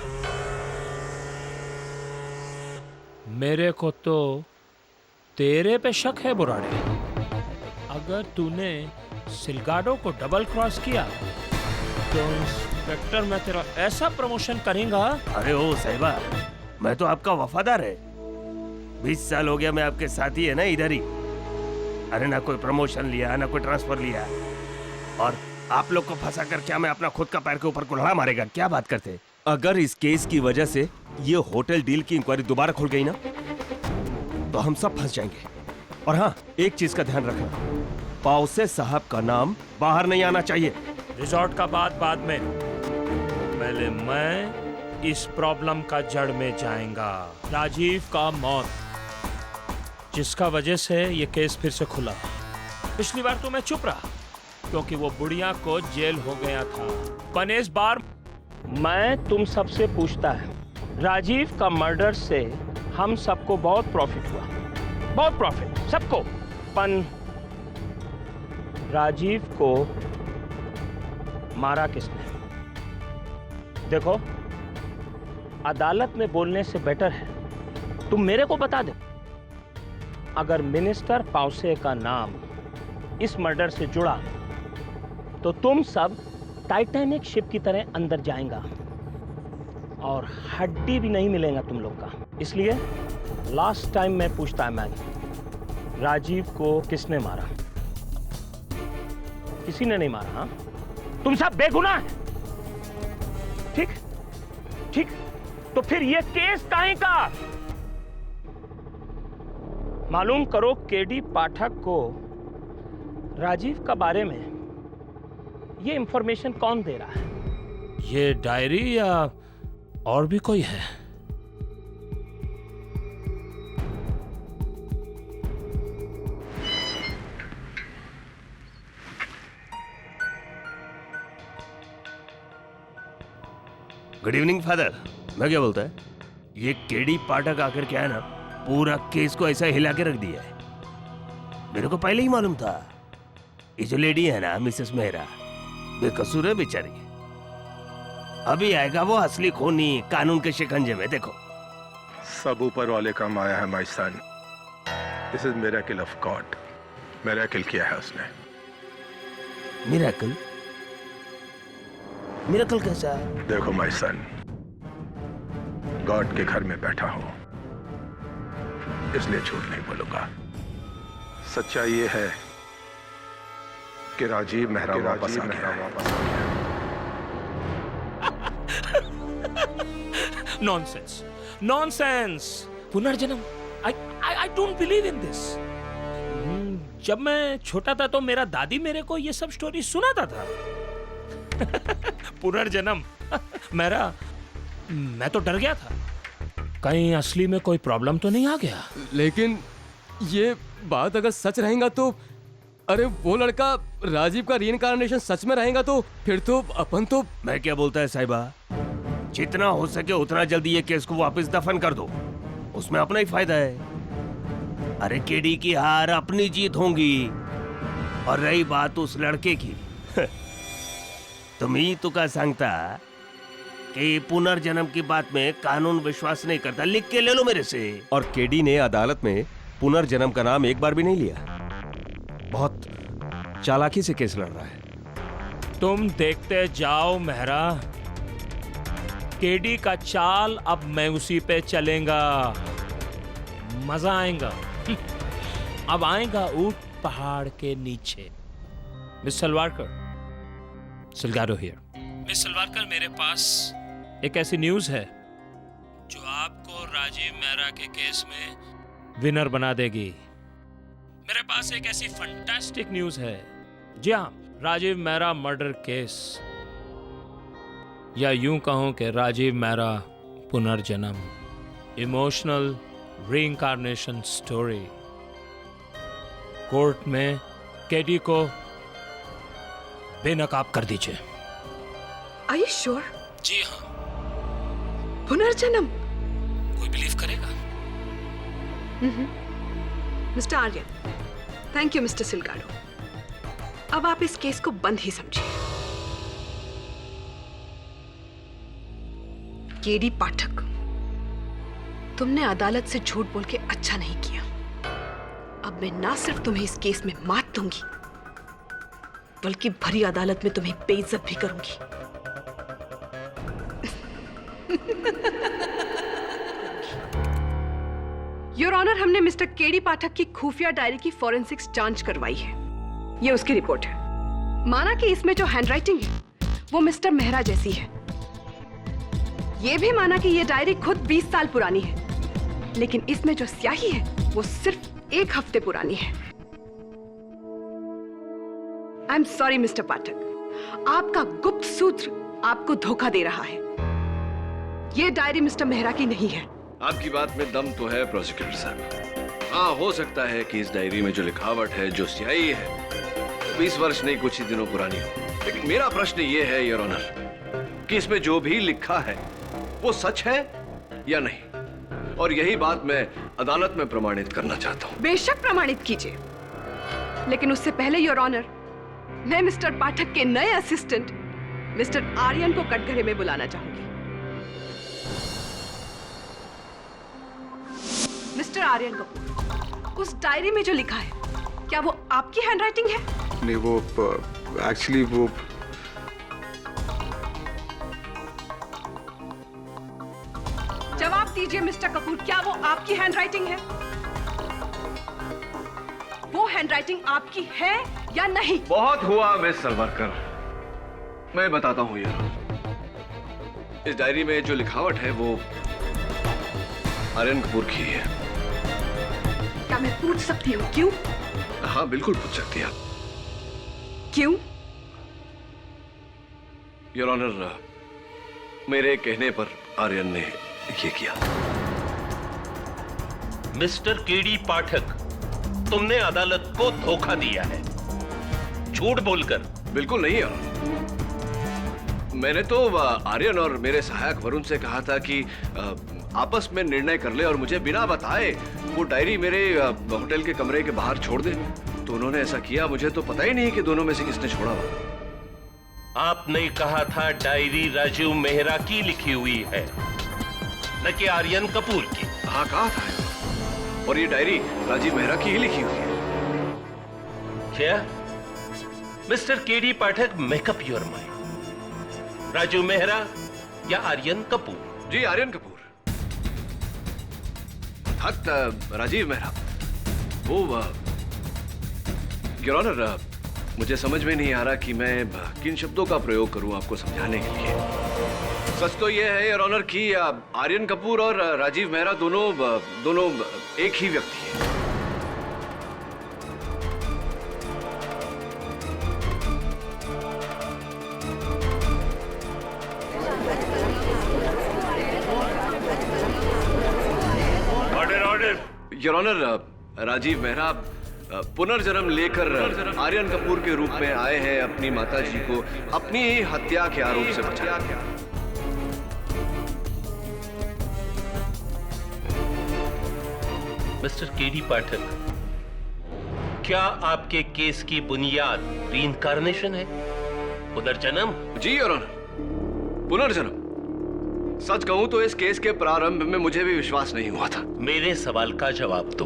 मेरे को तो तेरे पे शक है बुराड़े। अगर तूने सिलगाडो को डबल क्रॉस किया तो इंस्पेक्टर मैं तेरा ऐसा प्रमोशन करेंगा। अरे ओ साहिबा, मैं तो आपका वफादार है। 20 साल हो गया मैं आपके साथ ही है ना इधर ही। अरे ना कोई प्रमोशन लिया, ना कोई ट्रांसफर लिया, और आप लोग को फंसा कर क्या मैं अपना खुद का पैर के ऊपर कुल्हाड़ा मारेगा? क्या बात करते? अगर इस केस की वजह से ये होटल डील की इंक्वायरी दोबारा खुल गई ना, तो हम सब फंस जाएंगे। और हाँ, एक चीज का ध्यान रखना, पाउसे साहब का नाम बाहर नहीं आना चाहिए। रिजॉर्ट का बाद में, पहले मैं इस प्रॉब्लम का जड़ में जाएगा। राजीव का मौत, जिसका वजह से ये केस फिर से खुला। पिछली बार तो मैं चुप रहा क्योंकि वो बुढ़िया को जेल हो गया था। बनेस बार मैं तुम सबसे पूछता है, राजीव का मर्डर से हम सबको बहुत प्रॉफिट हुआ, बहुत प्रॉफिट सबको। पन राजीव को मारा किसने? देखो, अदालत में बोलने से बेटर है तुम मेरे को बता दो। अगर मिनिस्टर पाउसे का नाम इस मर्डर से जुड़ा तो तुम सब टाइटैनिक शिप की तरह अंदर जाएगा और हड्डी भी नहीं मिलेगा तुम लोग का। इसलिए लास्ट टाइम मैं पूछता है मैन, राजीव को किसने मारा? किसी ने नहीं मारा। हाँ, तुम सब बेगुनाह हैं। ठीक ठीक, तो फिर ये केस काहे का? मालूम करो केडी पाठक को राजीव का बारे में ये इंफॉर्मेशन कौन दे रहा है? ये डायरी या और भी कोई है? Good evening father. मैं क्या बोलता है, ये केडी पाठक आकर क्या है ना, पूरा केस को ऐसा हिला के रख दिया है। मेरे को पहले ही मालूम था। ये जो लेडी है ना, मिसेस मेहरा, बेकसूर है बेचारी। अभी आएगा वो असली खूनी कानून के शिकंजे में। देखो, सब ऊपर वाले का माया है my son. This is miracle of God. Miracle किया है उसने। मिरेकल? मिरेकल कैसा? देखो माय सन, गॉड के घर में बैठा हूं, इसलिए झूठ नहीं बोलूंगा। सच्चाई ये है कि राजीव मेहरा वापस आ गया। Nonsense, nonsense. पुनर्जन्म, I don't believe in this. जब मैं छोटा था तो मेरा दादी मेरे को ये सब स्टोरी सुनाता था। पुनर्जन्म, मैं तो डर गया था, कहीं असली में कोई प्रॉब्लम तो नहीं आ गया। लेकिन ये बात अगर सच रहेगा तो, अरे वो लड़का राजीव का रीइंकार्नेशन सच में रहेगा तो फिर तो अपन तो। मैं क्या बोलता है साहिबा, जितना हो सके उतना जल्दी ये केस को वापस दफन कर दो, उसमें अपना ही फायदा है। अरे केडी की हार अपनी जीत होंगी। और रही बात उस लड़के की, तुम ही तो का सांगता कि पुनर्जन्म की बात में कानून विश्वास नहीं करता, लिख के ले लो मेरे से। और केडी ने अदालत में पुनर्जन्म का नाम एक बार भी नहीं लिया, बहुत चालाकी से केस लड़ रहा है। तुम देखते जाओ मेहरा, केडी का चाल अब मैं उसी पे चलेगा, मजा आएगा। अब आएगा ऊंट पहाड़ के नीचे। Miss Salwarkar, Silgado here. Miss Salwarkar, मेरे पास एक ऐसी न्यूज है जो आपको राजीव मेहरा के केस में विनर बना देगी। मेरे पास एक ऐसी फंटास्टिक न्यूज है। जी हाँ, राजीव मेहरा मर्डर केस, या यूं कहूं कि राजीव मेहरा पुनर्जन्म, इमोशनल रीइंकार्नेशन स्टोरी। कोर्ट में केडी को बेनकाब कर दीजिए। Are you sure? जी हाँ। पुनर्जन्म? कोई बिलीव करेगा? Mister Aryan, thank you mister Silgado. अब आप इस केस को बंद ही समझिए। केडी पाठक, तुमने अदालत से झूठ बोल के अच्छा नहीं किया। अब मैं ना सिर्फ तुम्हें इस केस में मात दूंगी, बल्कि भरी अदालत में तुम्हें बेइज्जत भी करूंगी। योर ऑनर, हमने मिस्टर केडी पाठक की खुफिया डायरी की फॉरेंसिक्स जांच करवाई है। ये उसकी रिपोर्ट है। माना कि इसमें जो हैंडराइटिंग है वो मिस्टर मेहरा जैसी है। ये भी माना कि ये डायरी खुद 20 साल पुरानी है, लेकिन इसमें जो स्याही है वो सिर्फ 1 हफ्ते पुरानी है। आई एम सॉरी मिस्टर पाठक, आपका गुप्त सूत्र आपको धोखा दे रहा है। ये डायरी मिस्टर मेहरा की नहीं है। आपकी बात में दम तो है प्रोसिक्यूटर साहब। हाँ, हो सकता है कि इस डायरी में जो लिखावट है, जो स्याही है, 20 वर्ष नहीं कुछ ही दिनों पुरानी हो। लेकिन मेरा प्रश्न ये है योर ऑनर कि इसमें जो भी लिखा है वो सच है या नहीं, और यही बात मैं अदालत में प्रमाणित करना चाहता हूँ। बेशक प्रमाणित कीजिए, लेकिन उससे पहले योर ऑनर, मैं मिस्टर पाठक के नए असिस्टेंट मिस्टर आर्यन को कटघरे में बुलाना चाहूंगी। मिस्टर आर्यन कपूर, उस डायरी में जो लिखा है, क्या वो आपकी हैंडराइटिंग है? नहीं, वो एक्चुअली वो जवाब दीजिए मिस्टर कपूर, क्या वो आपकी हैंडराइटिंग है? वो हैंडराइटिंग आपकी है या नहीं? बहुत हुआ मिस सलवारकर, मैं बताता हूँ यार। इस डायरी में जो लिखावट है वो आर्यन कपूर की है। क्या मैं पूछ सकती हूँ क्यों? हाँ, बिल्कुल पूछ सकती हैं आप। क्यों? योर ऑनर, मेरे कहने पर आर्यन ने ये किया। मिस्टर केडी पाठक, तुमने अदालत को धोखा दिया है, झूठ बोलकर। बिल्कुल नहीं यार, मैंने तो आर्यन और मेरे सहायक वरुण से कहा था कि आपस में निर्णय कर ले और मुझे बिना बताए वो डायरी मेरे होटल के कमरे के बाहर छोड़ दे। तो उन्होंने ऐसा किया। मुझे तो पता ही नहीं कि दोनों में से किसने छोड़ा हुआ। आपने कहा था डायरी राजीव मेहरा की लिखी हुई है, न कि आर्यन कपूर की। हाँ, कहा था, और ये डायरी राजीव मेहरा की ही लिखी हुई है। क्या mister KD Pathak, make up your mind, Rajiv Mehra या आर्यन कपूर? जी, आर्यन कपूर। राजीव मेहरा वो योर ऑनर, मुझे समझ में नहीं आ रहा कि मैं किन शब्दों का प्रयोग करूं आपको समझाने के लिए। सच तो यह है योर ऑनर कि आर्यन कपूर और राजीव मेहरा दोनों एक ही व्यक्ति हैं। Order order. Your honour, Rajiv Mehra पुनर्जन्म लेकर आर्यन कपूर के रूप में आए हैं अपनी माताजी को अपनी ही हत्या के आरोप से बचाने। मिस्टर केडी पाठक, क्या आपके केस की बुनियाद रीइंकार्नेशन है, पुनर्जन्म? जी योर ऑनर, पुनर्जन्म। सच कहूं तो इस केस के प्रारंभ में मुझे भी विश्वास नहीं हुआ था। मेरे सवाल का जवाब दो।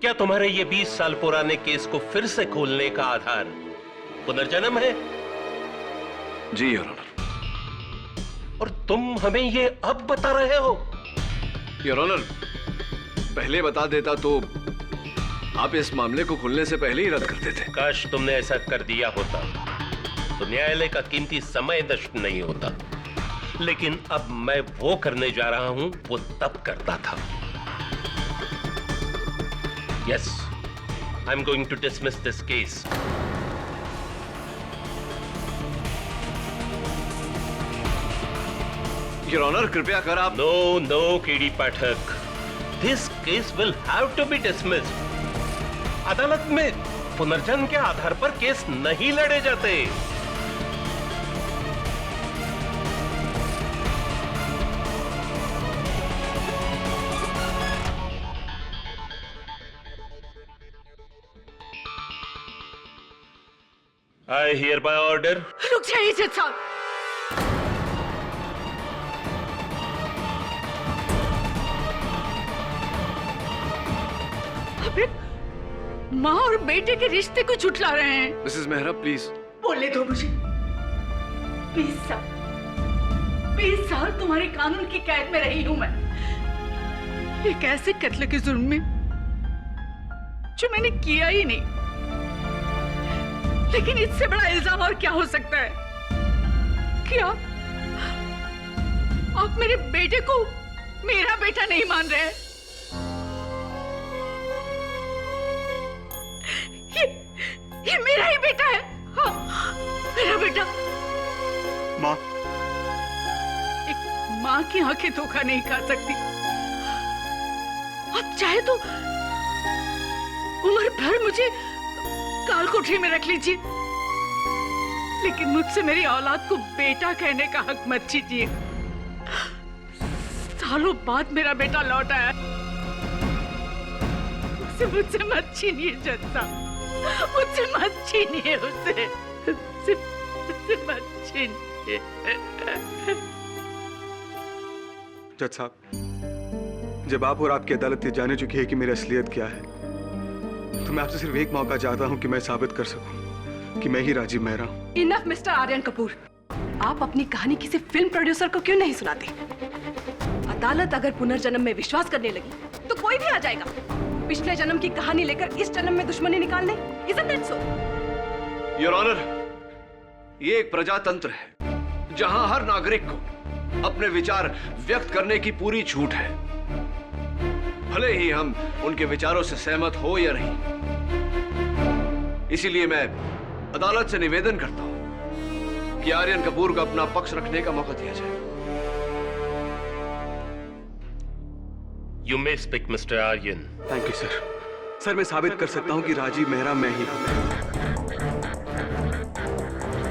क्या तुम्हारे ये 20 साल पुराने केस को फिर से खोलने का आधार पुनर्जन्म है? जी योर ऑनर। और तुम हमें ये अब बता रहे हो? योर ऑनर, पहले बता देता तो आप इस मामले को खुलने से पहले ही रद्द कर देते। काश तुमने ऐसा कर दिया होता तो न्यायालय का कीमती समय नष्ट नहीं होता। लेकिन अब मैं वो करने जा रहा हूं वो तब करता था। Yes, I'm going to dismiss this case. Your Honor, कृपया कर आप। No, KD Pathak. This case will have to be dismissed. अदालत में पुनर्जन्म के आधार पर केस नहीं लड़े जाते। I hereby order. रुक जाइए जज साहब। अबे माँ और बेटे के रिश्ते को झुठला रहे हैं। Mrs Mehra please. बोले दो मुझे। 20 साल तुम्हारे कानून की कैद में रही हूं मैं, एक ऐसे कत्ल के जुर्म में जो मैंने किया ही नहीं। लेकिन इससे बड़ा इल्जाम और क्या हो सकता है? क्या आप मेरे बेटे को मेरा बेटा नहीं मान रहे? ये मेरा ही बेटा है। हाँ, मेरा बेटा। माँ, एक माँ की आंखें धोखा नहीं खा सकती। आप चाहे तो उम्र भर मुझे काल कोठरी में रख लीजिए, लेकिन मुझसे मेरी औलाद को बेटा कहने का हक मत छीनिए। सालों बाद मेरा बेटा लौट आया, मुझसे मत छीनिए जज साहब, मुझसे मत छीनिए उसे मत छीनिए। जज साहब, जब आप और आपकी अदालत ये जाने चुकी है कि मेरी असलियत क्या है, तो मैं आपसे सिर्फ एक मौका चाहता हूं कि मैं साबित कर सकूं कि मैं ही राजीव मेहरा हूं। इनफ मिस्टर आर्यन कपूर, आप अपनी कहानी किसी फिल्म प्रोड्यूसर को क्यों नहीं सुनाते? अदालत अगर पुनर्जन्म में विश्वास करने लगी तो कोई भी आ जाएगा पिछले जन्म की कहानी लेकर इस जन्म में दुश्मनी निकालने। Isn't that so? Your honour, ये एक प्रजातंत्र है जहां हर नागरिक को अपने विचार व्यक्त करने की पूरी छूट है, भले ही हम उनके विचारों से सहमत हो या नहीं। इसीलिए मैं अदालत से निवेदन करता हूं कि आर्यन कपूर को अपना पक्ष रखने का मौका दिया जाए। You may speak, Mr. Aryan. Thank you sir. Sir, मैं साबित कर सकता हूं कि राजीव मेहरा मैं ही हूं।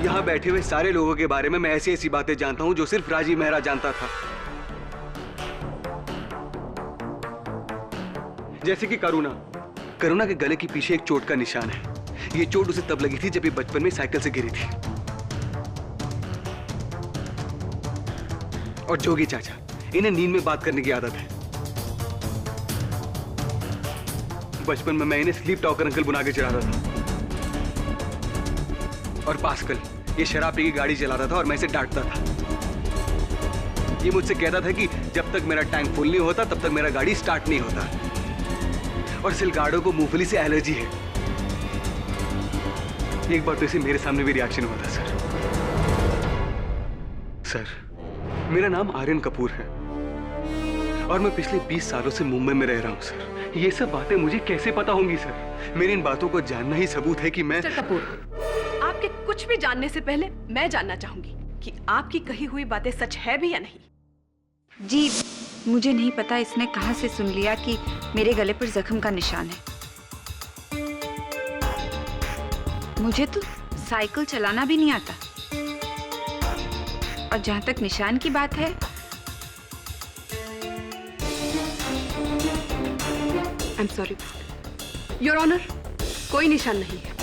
यहां बैठे हुए सारे लोगों के बारे में मैं ऐसी ऐसी बातें जानता हूं जो सिर्फ राजीव मेहरा जानता था। जैसे कि करुणा के गले के पीछे एक चोट का निशान है। ये चोट उसे तब लगी थी जब ये बचपन में साइकिल से गिरी थी। और जोगी चाचा, इन्हें नींद में बात करने की आदत है। बचपन में मैं इन्हें स्लीप टॉकर अंकल बुला के चलाता था। और पास्कल, ये शराब पी के गाड़ी चलाता था और मैं इसे डांटता था। ये मुझसे कहता था कि जब तक मेरा टैंक फुल नहीं होता तब तक मेरा गाड़ी स्टार्ट नहीं होता। और सिलगाड़ों को मूंगफली से एलर्जी है। एक बार तो इसे मेरे सामने भी रिएक्शन हुआ था सर। मेरा नाम आर्यन कपूर है और मैं पिछले 20 सालों से मुंबई में रह रहा हूँ सर। ये सब बातें मुझे कैसे पता होंगी सर? मेरी इन बातों को जानना ही सबूत है कि मैं। मिस्टर कपूर, आपके कुछ भी जानने से पहले मैं जानना चाहूंगी कि आपकी कही हुई बातें सच है भी या नहीं। जी मुझे नहीं पता इसने कहां से सुन लिया कि मेरे गले पर जख्म का निशान है। मुझे तो साइकिल चलाना भी नहीं आता। और जहां तक निशान की बात है, I am sorry your honour, कोई निशान नहीं है।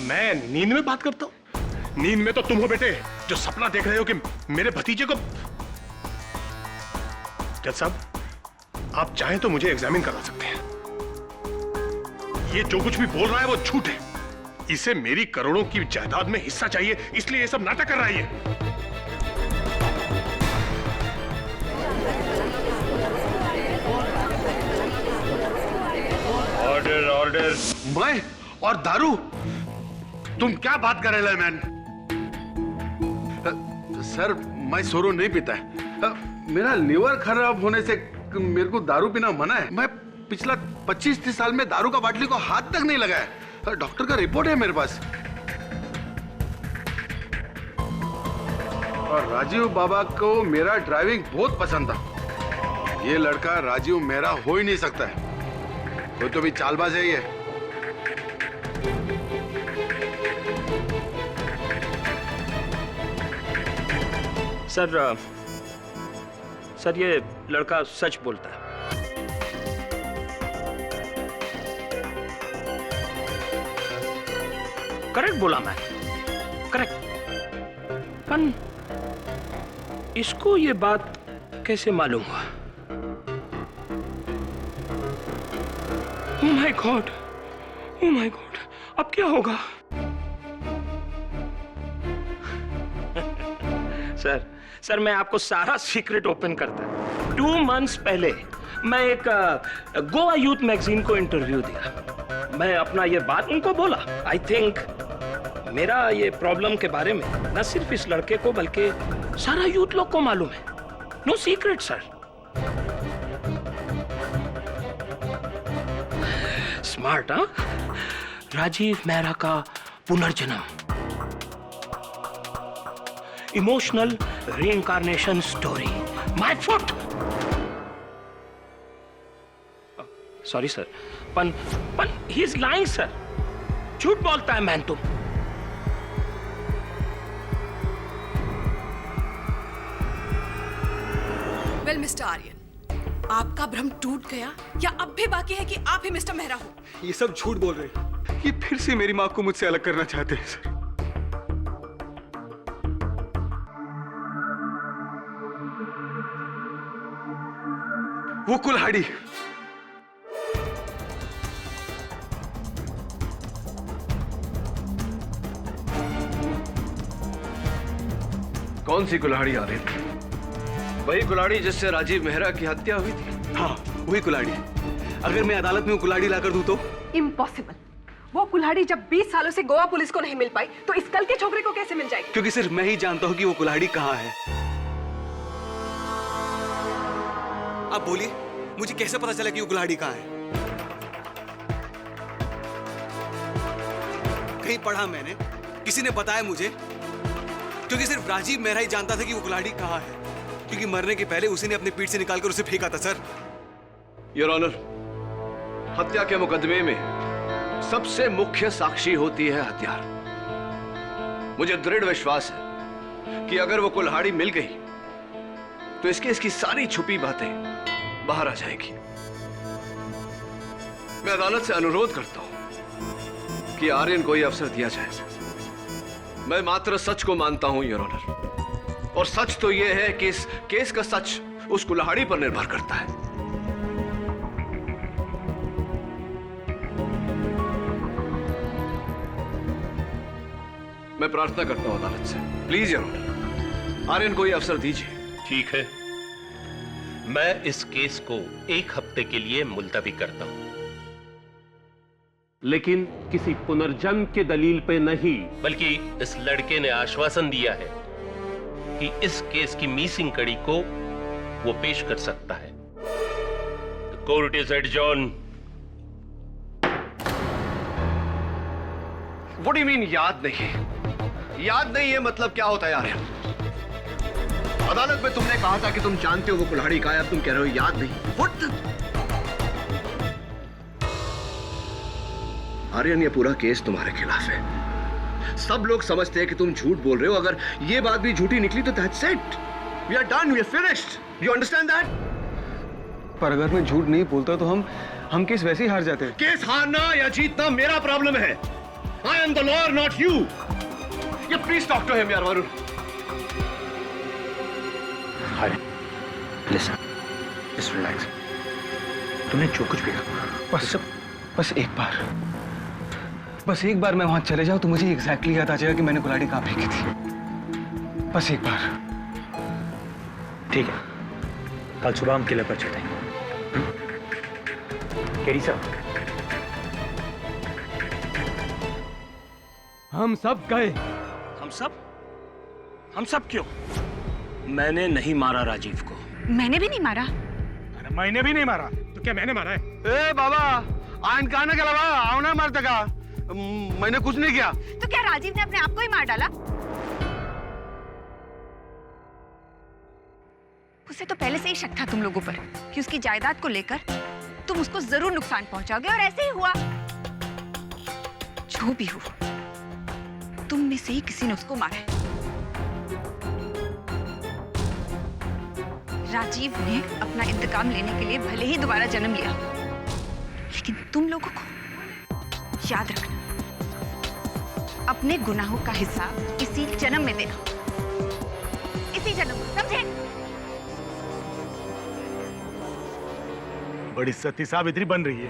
मैं नींद में बात करता हूँ? नींद में तो तुम हो बेटे, जो सपना देख रहे हो कि मेरे भतीजे को। जज साहब, आप चाहें तो मुझे एग्जामिन करा सकते हैं। ये जो कुछ भी बोल रहा है वो झूठ है। इसे मेरी करोड़ों की जायदाद में हिस्सा चाहिए, इसलिए ये सब नाटक कर रहा है ये। Order order. मैं और दारू? तुम क्या बात कर रहे हो मैन? सर मैं सोरो नहीं पीता है। मेरा लिवर खराब होने से मेरे को दारू पीना मना है। मैं पिछला 25-30 साल में दारू का बाटली को हाथ तक नहीं लगाया। डॉक्टर का रिपोर्ट है मेरे पास। और राजीव बाबा को मेरा ड्राइविंग बहुत पसंद था। ये लड़का राजीव मेरा हो ही नहीं सकता है। तो भी चालबाज है ये। सर ये लड़का सच बोलता है। करेक्ट बोला मैं, करेक्ट। पर इसको ये बात कैसे मालूम हुआ? ओह my God, oh my God, अब क्या होगा? सर मैं आपको सारा सीक्रेट ओपन करता हूं। 2 मंथ्स पहले मैं एक गोवा यूथ मैगजीन को इंटरव्यू दिया। मैं अपना ये बात उनको बोला। आई थिंक मेरा ये प्रॉब्लम के बारे में न सिर्फ इस लड़के को बल्कि सारा यूथ लोग को मालूम है। No secret sir. स्मार्ट, हाँ? राजीव मेहरा का पुनर्जन्म, emotional reincarnation story. My foot. Sorry sir. Pan he is lying sir. झूठ बोलता है मैन तुम। वेल मिस्टर आर्यन, आपका भ्रम टूट गया या अब भी बाकी है कि आप ही मिस्टर मेहरा हो? ये सब झूठ बोल रहे हैं। ये फिर से मेरी माँ को मुझसे अलग करना चाहते हैं सर। वो कुल्हाड़ी, कौन सी कुल्हाड़ी आ रही थी? वही कुल्हाड़ी जिससे राजीव मेहरा की हत्या हुई थी? हाँ वही कुल्हाड़ी। अगर मैं अदालत में वो कुल्हाड़ी लाकर दूं तो? इम्पॉसिबल। वो कुल्हाड़ी जब 20 सालों से गोवा पुलिस को नहीं मिल पाई तो इस कल के छोकरे को कैसे मिल जाएगी? क्योंकि सिर्फ मैं ही जानता हूं कि वो कुल्हाड़ी कहाँ है। आप बोलिए, मुझे कैसे पता चला कि वो कुल्हाड़ी कहाँ है? कहीं पढ़ा मैंने, किसी ने बताया मुझे, क्योंकि सिर्फ राजीव मेहरा ही जानता था कि वो कुल्हाड़ी कहाँ है, क्योंकि मरने के पहले उसी ने अपनी पीठ से निकालकर उसे फेंका था सर। योर ऑनर, हत्या के मुकदमे में सबसे मुख्य साक्षी होती है हथियार। मुझे दृढ़ विश्वास है कि अगर वो कुल्हाड़ी मिल गई तो इसकी सारी छुपी बातें बाहर आ जाएगी। मैं अदालत से अनुरोध करता हूं कि आर्यन को यह अवसर दिया जाए। मैं मात्र सच को मानता हूं योर ऑनर, और सच तो यह है कि इस केस का सच उस कुल्हाड़ी पर निर्भर करता है। मैं प्रार्थना करता हूं अदालत से, प्लीज योर ऑनर, आर्यन को यह अवसर दीजिए। ठीक है, मैं इस केस को 1 हफ्ते के लिए मुलतवी करता हूं। लेकिन किसी पुनर्जन्म के दलील पे नहीं, बल्कि इस लड़के ने आश्वासन दिया है कि इस केस की मिसिंग कड़ी को वो पेश कर सकता है। The court is adjourned. What do you mean याद नहीं? याद नहीं है मतलब क्या होता है यार? अदालत में तुमने कहा था कि तुम जानते हो वो कुल्हाड़ी का है, अब तुम कह रहे हो याद नहीं। What the? आर्यन, ये पूरा केस तुम्हारे खिलाफ है। सब लोग समझते हैं कि तुम झूठ बोल रहे हो। अगर ये बात भी झूठी निकली तो that's it. We are done. We are finished. You understand that? पर अगर मैं झूठ नहीं बोलता तो हम केस वैसे ही हार जाते हैं। केस हारना या जीतना मेरा प्रॉब्लम है। I am the lawyer, not you. You please talk to him, यार Varun. Hi. Listen. Just relax. तूने जो कुछ भी कहा, बस एक बार मैं वहां चले जाऊं तो मुझे एग्जैक्टली याद आ जाएगा कि मैंने कुल्हाड़ी कहां फेंकी थी। बस एक बार। ठीक है, कल सुबह हम किले पर चढ़ेंगे। केडी साहब, हम सब गए। हम सब क्यों? मैंने नहीं मारा राजीव को। मैंने भी नहीं मारा। अरे मैंने भी नहीं मारा, तो क्या मैंने मारा है? ए बाबा, आयन कहने के अलावा आवना मारता का? मैंने कुछ नहीं किया। तो क्या राजीव ने अपने आप को ही मार डाला? उसे तो पहले से ही शक था तुम लोगों पर कि उसकी जायदाद को लेकर तुम उसको जरूर नुकसान पहुंचाओगे, और ऐसे ही हुआ। जो भी हो, तुम में से ही किसी ने उसको मारा है। राजीव ने अपना इंतकाम लेने के लिए भले ही दोबारा जन्म लिया, लेकिन तुम लोगों को याद रखना, अपने गुनाहों का हिसाब इसी जन्म में देना। इसी जन्म में, समझे? बड़ी सती सावित्री बन रही है।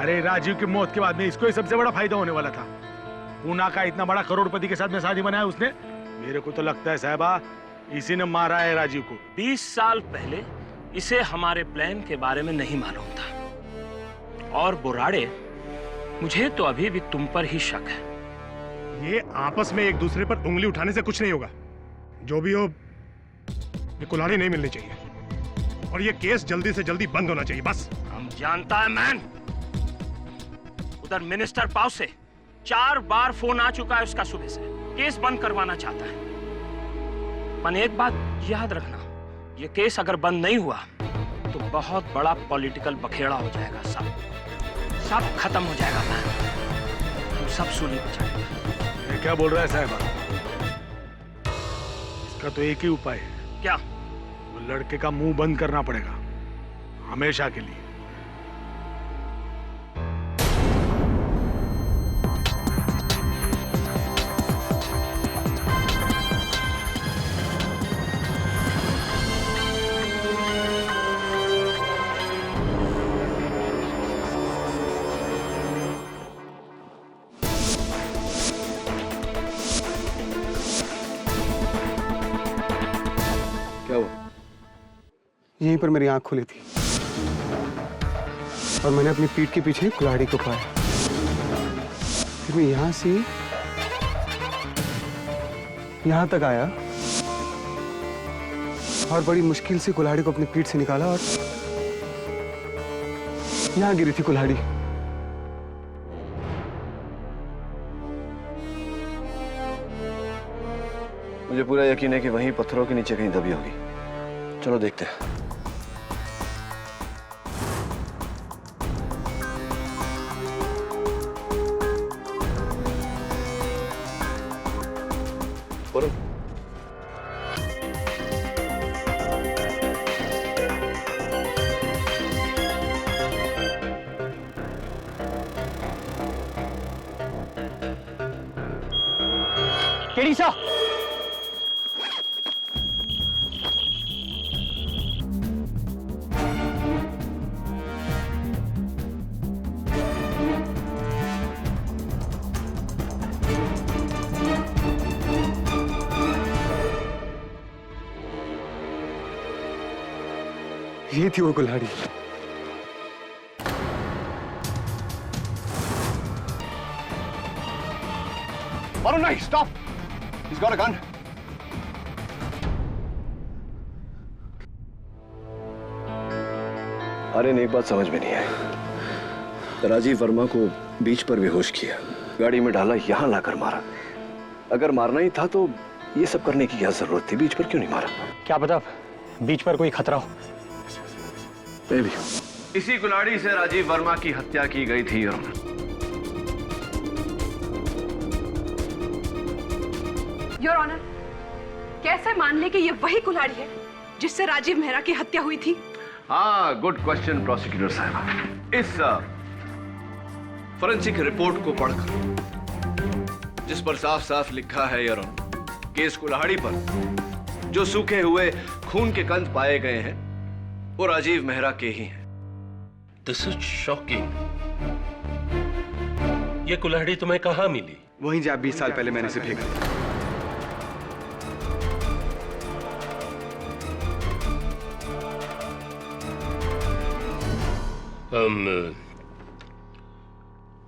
अरे राजीव की मौत के बाद में इसको ही सबसे बड़ा फायदा होने वाला था। पूना का इतना बड़ा करोड़पति के साथ में शादी बनाया उसने। मेरे को तो लगता है साहबा इसी ने मारा है राजीव को। 20 साल पहले इसे हमारे प्लान के बारे में नहीं मालूम था। और बुराड़े, मुझे तो अभी भी तुम पर ही शक है। ये आपस में एक दूसरे पर उंगली उठाने से कुछ नहीं होगा। जो भी हो, ये कुल्हाड़ी नहीं मिलनी चाहिए और ये केस जल्दी से जल्दी बंद होना चाहिए, बस। हम जानता है मैन। उधर मिनिस्टर पाउ से 4 बार फोन आ चुका है उसका सुबह से। केस बंद करवाना चाहता है। पर एक बात याद रखना, ये केस अगर बंद नहीं हुआ तो बहुत बड़ा पॉलिटिकल बखेड़ा हो जाएगा। सब खत्म हो जाएगा मैन। सब सूली पे चढ़ेगा। ये क्या बोल रहा है साहबा? इसका तो एक ही उपाय है। क्या? वो लड़के का मुंह बंद करना पड़ेगा, हमेशा के लिए। यहीं पर मेरी आंख खुली थी और मैंने अपनी पीठ के पीछे कुल्हाड़ी को पाया। फिर मैं यहां से यहां तक आया और बड़ी मुश्किल से कुल्हाड़ी को अपनी पीठ से निकाला और यहां गिरी थी कुल्हाड़ी। मुझे पूरा यकीन है कि वहीं पत्थरों के नीचे कहीं दबी होगी। चलो देखते हैं। बोलो। केडी साहब, ये थी वो कुल्हाड़ी। नहीं, stop! He's got a gun. Aryan, एक बात समझ में नहीं आई। राजीव वर्मा को बीच पर बेहोश किया, गाड़ी में डाला, यहां लाकर मारा। अगर मारना ही था तो ये सब करने की क्या जरूरत थी? बीच पर क्यों नहीं मारा? क्या पता बीच पर कोई खतरा हो। Maybe. इसी कुल्हाड़ी से राजीव वर्मा की हत्या की गई थी। योर ऑनर, कैसे मान ले कि ये वही कुल्हाड़ी है जिससे राजीव मेहरा की हत्या हुई थी? हाँ, गुड क्वेश्चन प्रोसिक्यूटर साहब। इस फोरेंसिक रिपोर्ट को पढ़कर, जिस पर साफ साफ लिखा है योर ऑनर, केस कुल्हाड़ी पर जो सूखे हुए खून के कंद पाए गए हैं वो राजीव मेहरा के ही हैं। This is shocking. ये कुल्हाड़ी तुम्हें कहां मिली? वहीं जहां 20 साल पहले मैंने इसे फेंका था।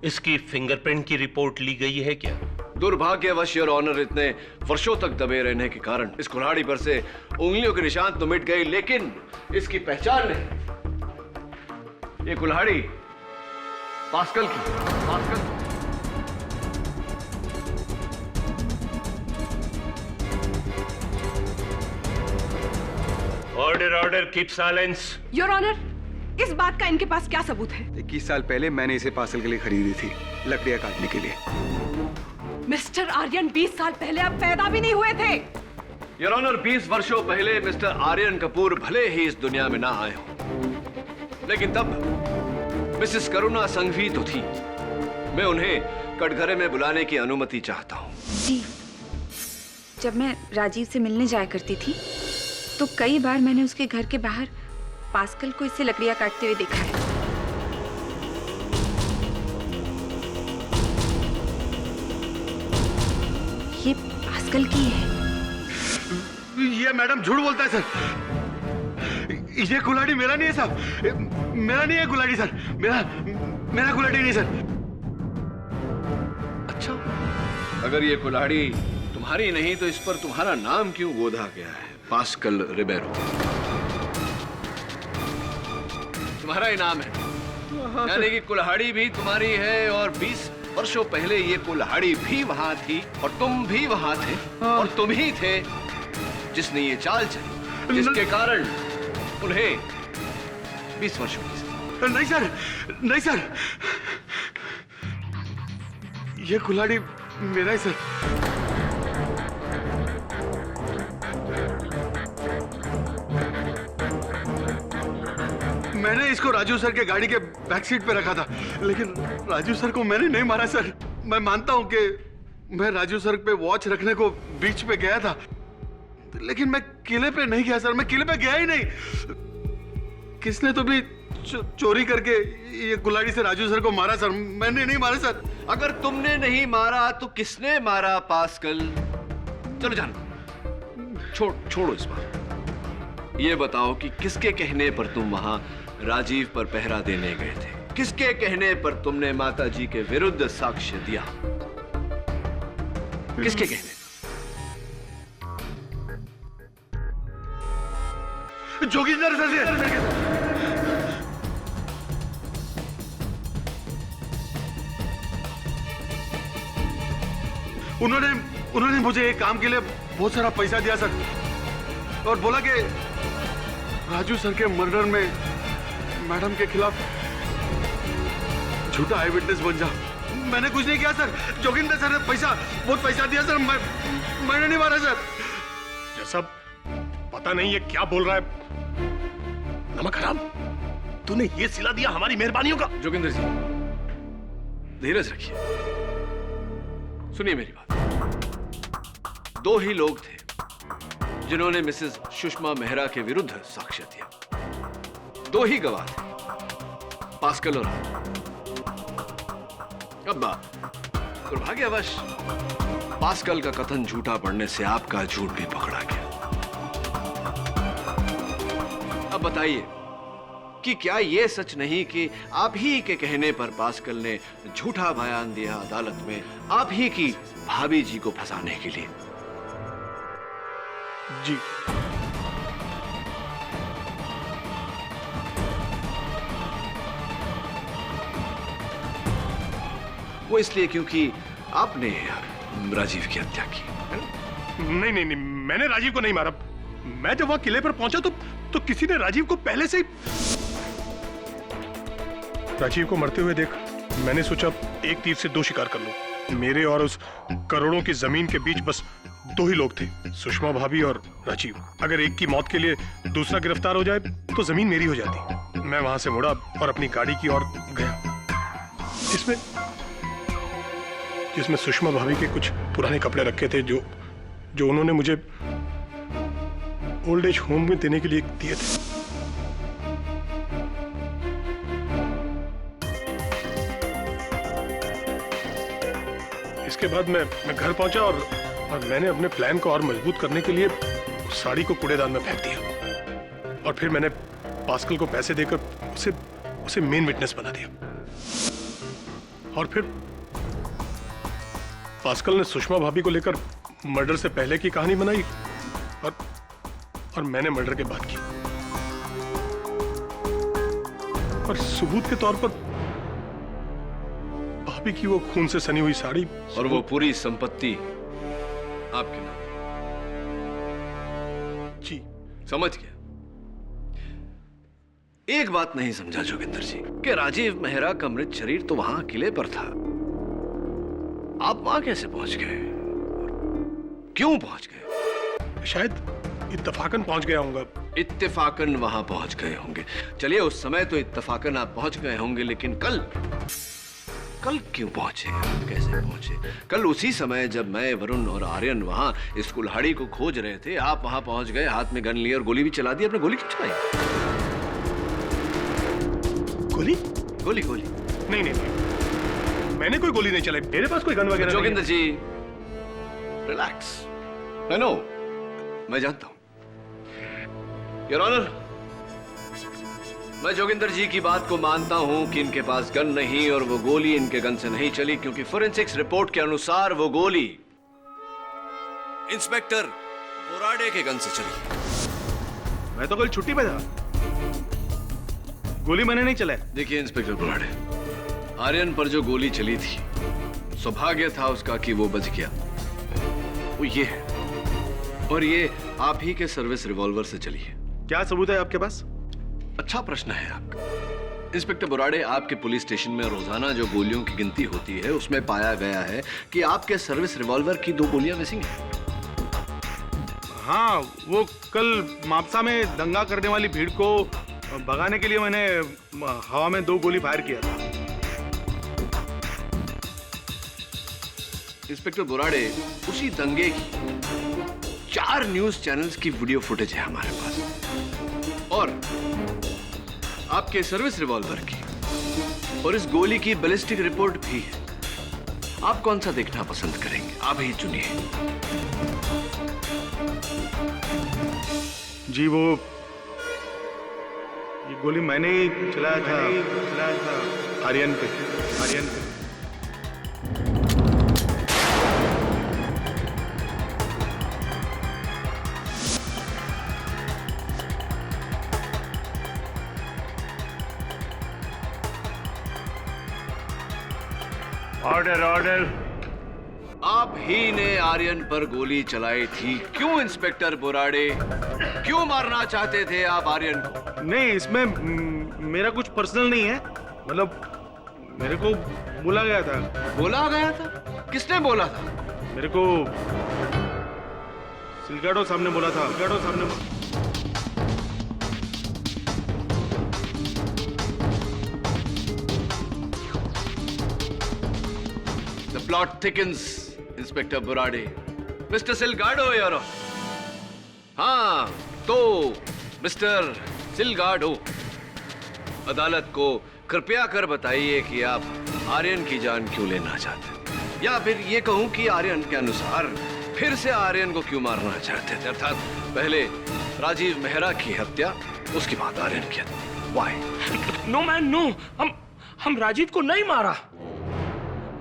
इसकी फिंगरप्रिंट की रिपोर्ट ली गई है क्या? दुर्भाग्यवश योर ऑनर, इतने वर्षों तक दबे रहने के कारण इस कुल्हाड़ी पर से उंगलियों के निशान तो मिट गए, लेकिन इसकी पहचान नहीं। ये कुल्हाड़ी पास्कल की। Pascal. Order, order, keep silence. Your honour, इस बात का इनके पास क्या सबूत है? 21 साल पहले मैंने इसे पार्सल के लिए खरीदी थी, लकड़ियां काटने के लिए। मिस्टर आर्यन 20 साल पहले आप पैदा भी नहीं हुए थे। योर ऑनर, 20 वर्षों पहले मिस्टर आर्यन कपूर भले ही इस दुनिया में ना आए हो, लेकिन तब मिसेस करुणा संघवी तो थी। मैं उन्हें कटघरे में बुलाने की अनुमति चाहता हूँ। जी, जब मैं राजीव से मिलने जाया करती थी तो कई बार मैंने उसके घर के बाहर पास्कल को इससे लकड़ियां काटते हुए देखा है। ये पास्कल की है। ये मैडम झूठ बोलता है सर। ये कुल्हाड़ी मेरा नहीं है साहब, मेरा नहीं है कुल्हाड़ी सर, मेरा कुल्हाड़ी नहीं सर। अच्छा, अगर ये कुल्हाड़ी तुम्हारी नहीं तो इस पर तुम्हारा नाम क्यों गोदा गया है? पास्कल रिबेरो तुम्हारा ही नाम है, यानी कि कुल्हाड़ी भी तुम्हारी है। और 20 वर्षों पहले ये कुल्हाड़ी भी वहां थी और तुम भी वहां थे, और तुम ही थे जिसने ये चाल चली जिसके कारण उन्हें 20 वर्षों की सजा। नहीं सर, नहीं सर, ये कुल्हाड़ी मेरा ही सर। मैंने इसको राजू सर के गाड़ी के बैक सीट पे रखा था, लेकिन राजू सर को मैंने नहीं मारा सर। मैं मानता हूं कि मैं राजू सर पे वॉच रखने को बीच पे गया था, लेकिन मैं किले पे नहीं गया सर। मैं किले पे गया ही नहीं। किसने तो भी चोरी करके ये कुल्हाड़ी से राजू सर को मारा सर। मैंने नहीं मारा सर। अगर तुमने नहीं मारा तो किसने मारा पास्कल? चलो जानो, छोड़ो इस बात। ये बताओ कि किसके कहने पर तुम वहां राजीव पर पहरा देने गए थे? किसके कहने पर तुमने माता जी के विरुद्ध साक्ष्य दिया? किसके कहने? जोगिंदर सर से। उन्होंने मुझे एक काम के लिए बहुत सारा पैसा दिया सर, और बोला कि राजू सर के मर्डर में मैडम के खिलाफ झूठा आई विटनेस बन जा। मैंने कुछ नहीं किया सर। जोगिंदर सर ने बहुत पैसा दिया सर। मैंने नहीं मारा सर। जैसा पता नहीं ये क्या बोल रहा है। नमक हराम, तूने ये सिला दिया हमारी मेहरबानियों का। जोगिंदर जी, धीरज रखिए, सुनिए मेरी बात। दो ही लोग थे जिन्होंने मिसेस सुषमा मेहरा के विरुद्ध साक्ष्य दिया। दो ही गवाह थे, पास्कल और अब दुर्भाग्यवश पास्कल का कथन झूठा पड़ने से आपका झूठ भी पकड़ा गया। अब बताइए, कि क्या ये सच नहीं कि आप ही के कहने पर पास्कल ने झूठा बयान दिया अदालत में आप ही की भाभी जी को फंसाने के लिए? जी। वो इसलिए क्योंकि आपने राजीव की हत्या की। नहीं नहीं नहीं, मैंने राजीव को नहीं मारा। मैं जब वहां किले पर पहुंचा तो किसी ने राजीव को पहले से ही राजीव को मरते हुए देख मैंने सोचा एक तीर से दो शिकार कर लूं। मेरे और उस करोड़ों की जमीन के बीच बस दो ही लोग थे, सुषमा भाभी और राजीव। अगर एक की मौत के लिए दूसरा गिरफ्तार हो जाए तो जमीन मेरी हो जाती। मैं वहां से मुड़ा और अपनी गाड़ी की ओर गया जिसमें सुषमा भाभी के कुछ पुराने कपड़े रखे थे जो उन्होंने मुझे ओल्ड एज होम में देने के लिए दिए थे। इसके बाद मैं घर पहुंचा और मैंने अपने प्लान को और मजबूत करने के लिए उस साड़ी को कूड़ेदान में फेंक दिया और फिर मैंने पास्कल को पैसे देकर उसे मेन विटनेस बना दिया। और फिर पास्कल ने सुषमा भाभी को लेकर मर्डर से पहले की कहानी बनाई और मैंने मर्डर के बाद की। और सबूत के तौर पर भाभी की वो खून से सनी हुई साड़ी और वो पूरी संपत्ति आपके नाम। जी समझ गया। एक बात नहीं समझा जोगिंदर जी कि राजीव मेहरा का मृत शरीर तो वहां किले पर था, आप वहां कैसे पहुंच गए? क्यों पहुंच गए? शायद इत्तेफाकन पहुंच गया होऊंगा। इत्तेफाकन वहां पहुंच गए होंगे। चलिए उस समय तो इत्तेफाकन आप पहुंच गए होंगे, लेकिन कल क्यों पहुंचे? कैसे पहुंचे? कल उसी समय जब मैं, वरुण और आर्यन वहां इस कुल्हाड़ी को खोज रहे थे, आप वहां पहुंच गए, हाथ में गन लिए और गोली भी चला दी। आपने गोली क्यों चलाई? गोली? नहीं, मैंने कोई गोली नहीं चलाई। मेरे पास कोई गन वगैरह नहीं। जोगिंदर जी रिलैक्स। नो, मैं जानता हूं योर ऑनर, मैं जोगिंदर जी की बात को मानता हूं कि इनके पास गन नहीं और वो गोली इनके गन से नहीं चली, क्योंकि फोरेंसिक्स रिपोर्ट के अनुसार वो गोली इंस्पेक्टर बोराडे के गन से चली। मैं तो कल छुट्टी पे था, गोली मैंने नहीं चलाई। देखिए इंस्पेक्टर बोराडे, आर्यन पर जो गोली चली थी, सौभाग्य था उसका कि वो बच गया। वो ये है, और ये आप ही के सर्विस रिवॉल्वर से चली है। क्या सबूत है आपके पास? अच्छा प्रश्न है आपका। इंस्पेक्टर बोराडे, आपके पुलिस स्टेशन में रोजाना जो गोलियों की गिनती होती है उसमें पाया गया है कि आपके सर्विस रिवॉल्वर की 2 गोलियां मिसिंग हैं। हाँ, वो कल मापसा में दंगा करने वाली भीड़ को भगाने के लिए मैंने हवा में 2 गोली फायर किया था। इंस्पेक्टर बोराडे, उसी दंगे की 4 न्यूज चैनल्स की वीडियो फुटेज है हमारे पास, और आपके सर्विस रिवॉल्वर की और इस गोली की बैलिस्टिक रिपोर्ट भी है। आप कौन सा देखना पसंद करेंगे? आप ही चुनिए। जी, ये गोली मैंने ही चलाया था आर्यन पे। ऑर्डर। आप ही ने आर्यन पर गोली चलाई थी। क्यों इंस्पेक्टर बोराडे? क्यों मारना चाहते थे आप आर्यन को? नहीं, इसमें मेरा कुछ पर्सनल नहीं है। मतलब मेरे को बोला गया था। बोला गया था? किसने बोला था? मेरे को सिलगाडो साहब ने बोला था। The plot thickens, inspector Borade. Mister Silgado यारो। हाँ, तो मिस्टर सिलगाडो, अदालत को कृपया कर बताइए कि आप आर्यन की जान क्यों लेना चाहते हैं, या फिर ये कहूं कि आर्यन के अनुसार फिर से आर्यन को क्यों मारना चाहते थे। अर्थात पहले राजीव मेहरा की हत्या उसके बाद आर्यन की हत्या। Why? नो मैन नो, हम राजीव को नहीं मारा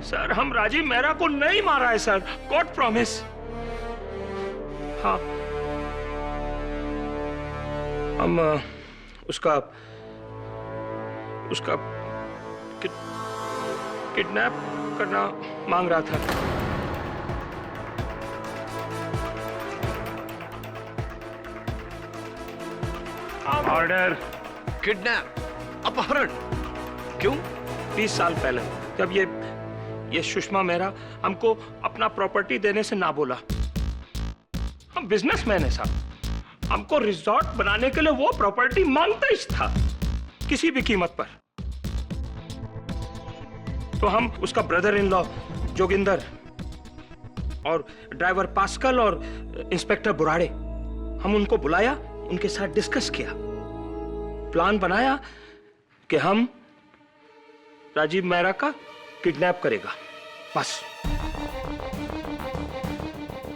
सर, हम राजीव मेहरा को नहीं मारा है सर, गॉड प्रॉमिस। हाँ, हम उसका किडनैप करना मांग रहा था। ऑर्डर। किडनैप, अपहरण। क्यों? 20 साल पहले जब ये सुषमा मेहरा हमको अपना प्रॉपर्टी देने से ना बोला। हम बिजनेसमैन है साहब, हमको रिजॉर्ट बनाने के लिए वो प्रॉपर्टी मांगता ही था किसी भी कीमत पर। तो हम उसका ब्रदर इन लॉ जोगिंदर और ड्राइवर पास्कल और इंस्पेक्टर बुराड़े, हम उनको बुलाया, उनके साथ डिस्कस किया, प्लान बनाया कि हम राजीव मेहरा का किडनैप करेगा। बस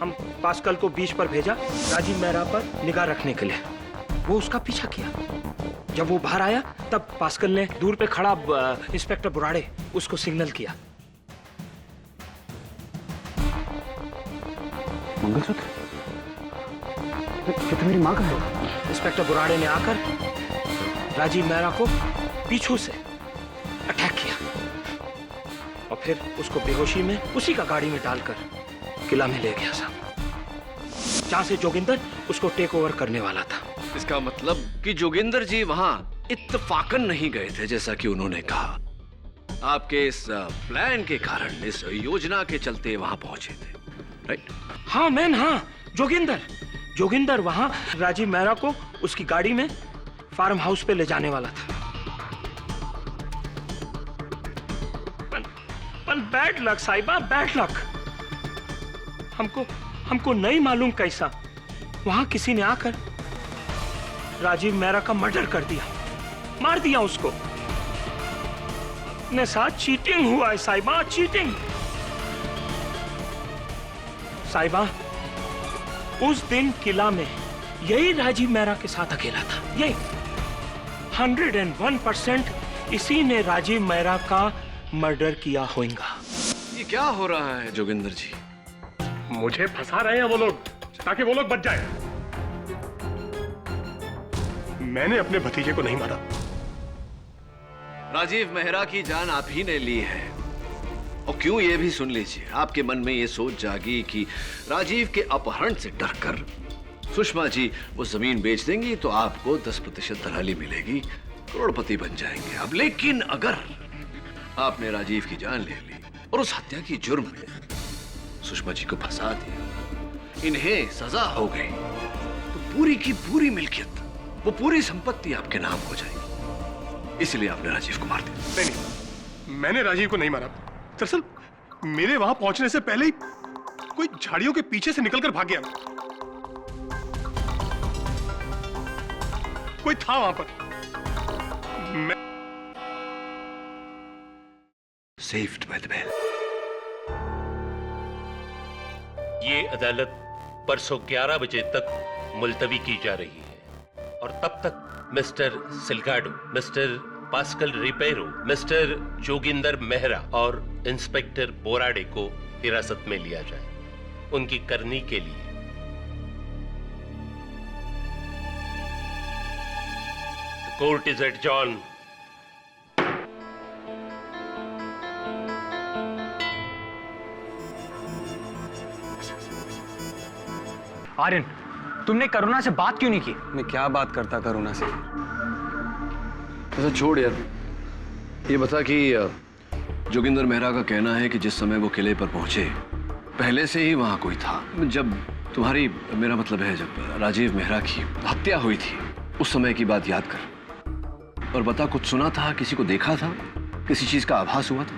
हम पास्कल को बीच पर भेजा राजीव मेहरा पर निगाह रखने के लिए। वो उसका पीछा किया। जब वो बाहर आया तब पास्कल ने दूर पे खड़ा इंस्पेक्टर बुराड़े उसको सिग्नल किया। मंगलसूत्र? ये तो मेरी माँ का है। इंस्पेक्टर बुराड़े ने आकर राजीव मेहरा को पीछू से अटैक किया और फिर उसको बेहोशी में उसी का गाड़ी में डालकर किला में ले गया साहब, जहां से जोगिंदर उसको टेक ओवर करने वाला था। इसका मतलब कि जोगिंदर जी वहां इत्तेफाकन नहीं गए थे जैसा कि उन्होंने कहा। आपके इस प्लान के कारण, इस योजना के चलते वहां पहुंचे थे, राइट? हाँ मैन, हाँ। जोगिंदर वहां राजीव मेहरा को उसकी गाड़ी में फार्म हाउस पे ले जाने वाला था। पर बैड लक साहिबा, बैड लक। हमको नहीं मालूम कैसा वहां किसी ने आकर राजीव मेहरा का मर्डर कर दिया, मार दिया उसको। अपने साथ चीटिंग हुआ है साहिबा, चीटिंग। साहिबा, उस दिन किला में यही राजीव मेहरा के साथ अकेला था। ये 101% इसी ने राजीव मेहरा का मर्डर किया होगा। ये क्या हो रहा है जोगिंदर जी? मुझे फंसा रहे हैं वो लोग ताकि वो लोग बच जाए। मैंने अपने भतीजे को नहीं मारा। राजीव मेहरा की जान आप ही ने ली है। और क्यों, ये भी सुन लीजिए। आपके मन में ये सोच जागी कि राजीव के अपहरण से डरकर सुषमा जी वो जमीन बेच देंगी तो आपको 10% दलाली मिलेगी, करोड़पति बन जाएंगे। अब लेकिन अगर आपने राजीव की जान ले ली और उस हत्या की जुर्म में सुषमा जी को फंसा दिया, इन्हें सजा हो गई, तो पूरी की पूरी मिल्कियत, वो पूरी संपत्ति आपके नाम हो जाएगी। इसलिए आपने राजीव को मार दिया। नहीं, मैंने राजीव को नहीं मारा। दरअसल मेरे वहां पहुंचने से पहले ही कोई झाड़ियों के पीछे से निकलकर भाग गया। कोई था वहां पर। मैं Saved by the bell. ये अदालत परसों 11 बजे तक मुलतवी की जा रही है और तब तक mister Silgado, mister Pascal Ribeiro, mister Joginder Mehra और इंस्पेक्टर बोराडे को हिरासत में लिया जाए उनकी करनी के लिए। The court is adjourned. Aryan, तुमने करुणा से बात क्यों नहीं की? मैं क्या बात करता करुणा से? ऐसा छोड़ यार, ये बता कि जोगिंदर मेहरा का कहना है कि जिस समय वो किले पर पहुंचे पहले से ही वहां कोई था। जब तुम्हारी, मेरा मतलब है जब राजीव मेहरा की हत्या हुई थी उस समय की बात याद कर और बता, कुछ सुना था, किसी को देखा था, किसी चीज का आभास हुआ था?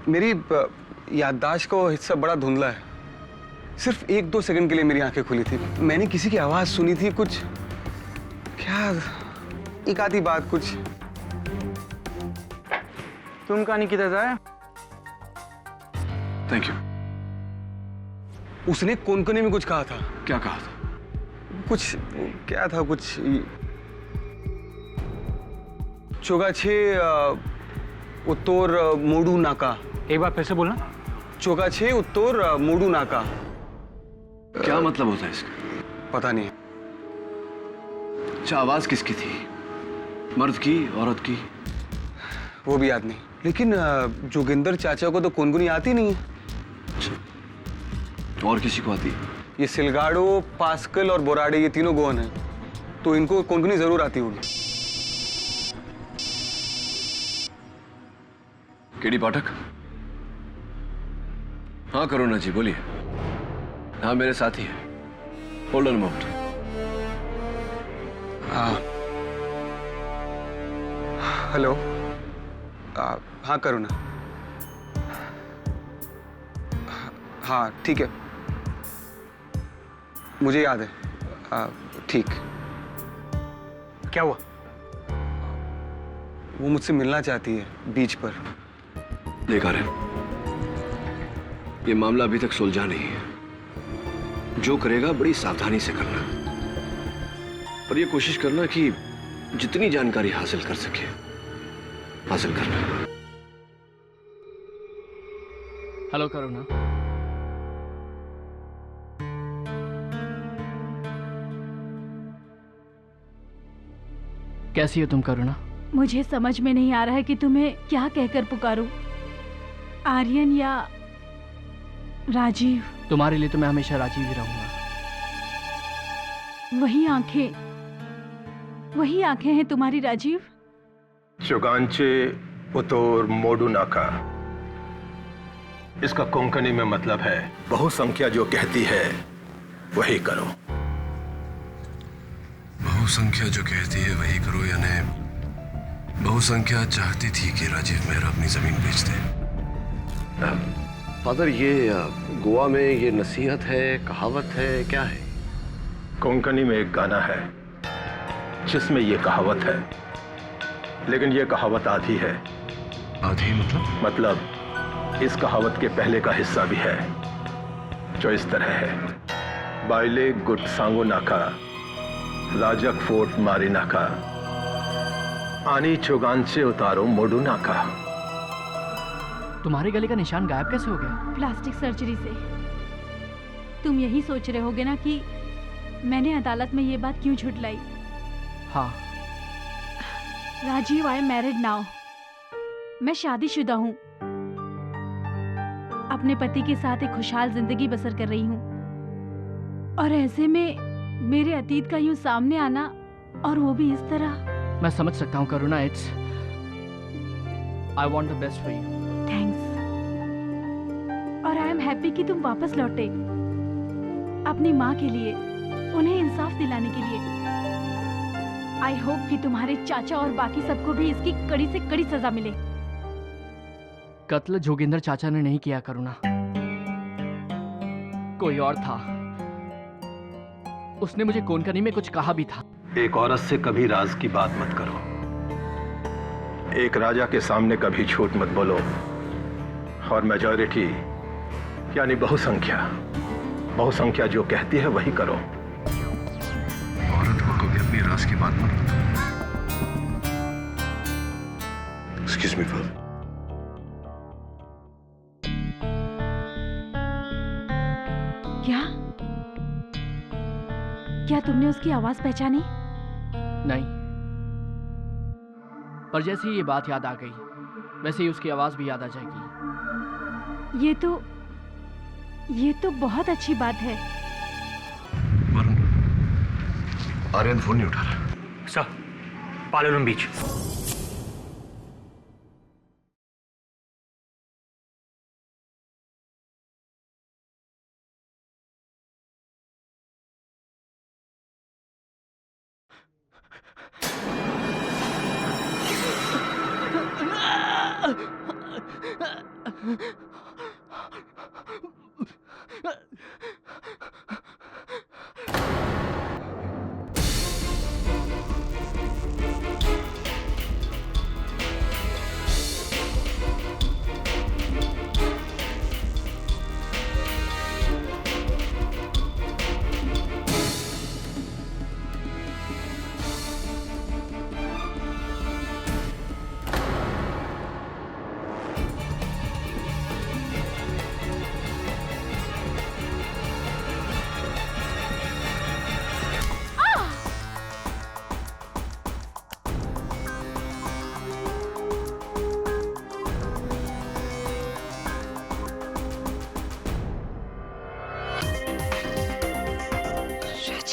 मेरी याददाश्त का हिस्सा बड़ा धुंधला है। सिर्फ 1-2 सेकंड के लिए मेरी आंखें खुली थी। मैंने किसी की आवाज सुनी थी, कुछ क्या, एक आधी बात कुछ। तुम कहानी किधर जाए? Thank you. उसने कोने में कुछ कहा था। क्या कहा था? कुछ क्या था, कुछ चोगाछे उत्तर मोडू नाका। एक बार फिर से बोलना। चोगाछे उत्तर मोडू नाका। क्या मतलब होता है इसका? पता नहीं। अच्छा, आवाज किसकी थी? मर्द की, औरत की? वो भी याद नहीं, लेकिन जोगिंदर चाचा को तो कोनगुनी आती नहीं है। और किसी को आती? ये सिलगाड़ो, पास्कल और बोराडे, ये तीनों गोवन हैं, तो इनको कोनगुनी जरूर आती होगी। केडी पाठक? हाँ करुणा जी बोलिए। हाँ मेरे साथी है। Hold on moment. हेलो। हाँ करुणा। हाँ ठीक है, मुझे याद है। ठीक। क्या हुआ? वो मुझसे मिलना चाहती है बीच पर। देखा रहे, ये मामला अभी तक सुलझा नहीं है। जो करेगा बड़ी सावधानी से करना, पर ये कोशिश करना कि जितनी जानकारी हासिल कर सके हासिल करना। हेलो करुणा। कैसी हो तुम करुणा? मुझे समझ में नहीं आ रहा है कि तुम्हें क्या कहकर पुकारूं, आर्यन या राजीव। तुम्हारे लिए तो मैं हमेशा राजीव ही रहूंगा। वही आंखें हैं तुम्हारी राजीव। चुगांचे उतोर मोडू नाका, इसका कोंकणी में मतलब है बहुसंख्या जो कहती है वही करो। बहुसंख्या जो कहती है वही करो, यानी बहुसंख्या चाहती थी कि राजीव मेहरा अपनी जमीन बेच दे। फादर, ये गोवा में ये नसीहत है, कहावत है, क्या है? कोंकणी में एक गाना है जिसमें ये कहावत है, लेकिन ये कहावत आधी है। आधी मतलब इस कहावत के पहले का हिस्सा भी है, जो इस तरह है। बाइले गुट सांगो नाका, राजक फोर्ट मारी नाका, आनी चुगांचे उतारो मोडू नाका। तुम्हारे गले का निशान गायब कैसे हो गया? प्लास्टिक सर्जरी से। तुम यही सोच रहे होगे ना कि मैंने अदालत में ये बात क्यों झुठलाई। हाँ। Rajiv, I am married now. मैं शादीशुदा हूँ, अपने पति के साथ एक खुशहाल जिंदगी बसर कर रही हूँ, और ऐसे में मेरे अतीत का यूं सामने आना, और वो भी इस तरह। मैं समझ सकता हूँ Karuna. It's I want the best for you. Thanks. और आई एम हैप्पी कि तुम वापस लौटे अपनी माँ के लिए, उन्हें इंसाफ दिलाने के लिए। आई होप कि तुम्हारे चाचा और बाकी सबको भी इसकी कड़ी से कड़ी सजा मिले। कत्ल जोगिंदर चाचा ने नहीं किया करुणा, कोई और था। उसने मुझे कोनकनी में कुछ कहा भी था। एक औरत से कभी राज की बात मत करो, एक राजा के सामने कभी झूठ मत बोलो, और मेजॉरिटी यानी बहुसंख्या जो कहती है वही करो। औरत को कभी अपनी राज की बात मत बताओ। Excuse me father. क्या तुमने उसकी आवाज पहचानी? नहीं, पर जैसे ही ये बात याद आ गई, वैसे ही उसकी आवाज भी याद आ जाएगी। ये तो बहुत अच्छी बात है। आर्यन फोन नहीं उठा रहा। सर, पालोलम बीच।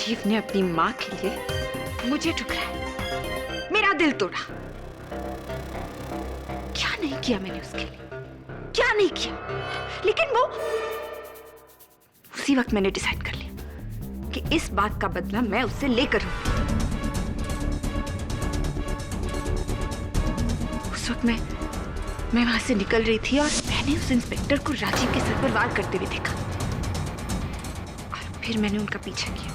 राजीव ने अपनी माँ के लिए मुझे ठुकराया, मेरा दिल तोड़ा। क्या नहीं किया मैंने उसके लिए, क्या नहीं किया। लेकिन वो उसी वक्त मैंने डिसाइड कर लिया कि इस बात का बदला मैं उससे लेकर रहूंगी। उस वक्त मैं वहां से निकल रही थी और मैंने उस इंस्पेक्टर को राजीव के सर पर वार करते हुए देखा और फिर मैंने उनका पीछा किया।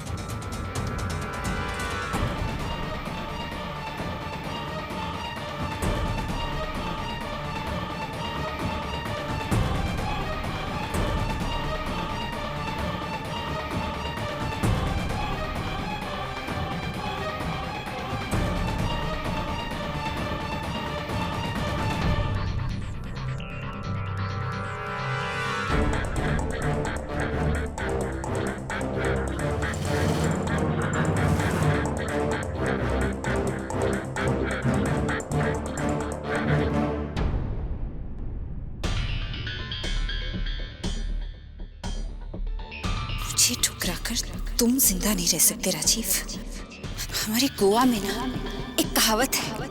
मुझे ठुकराकर तुम जिंदा नहीं रह सकते राजीव। हमारे गोवा में ना एक कहावत है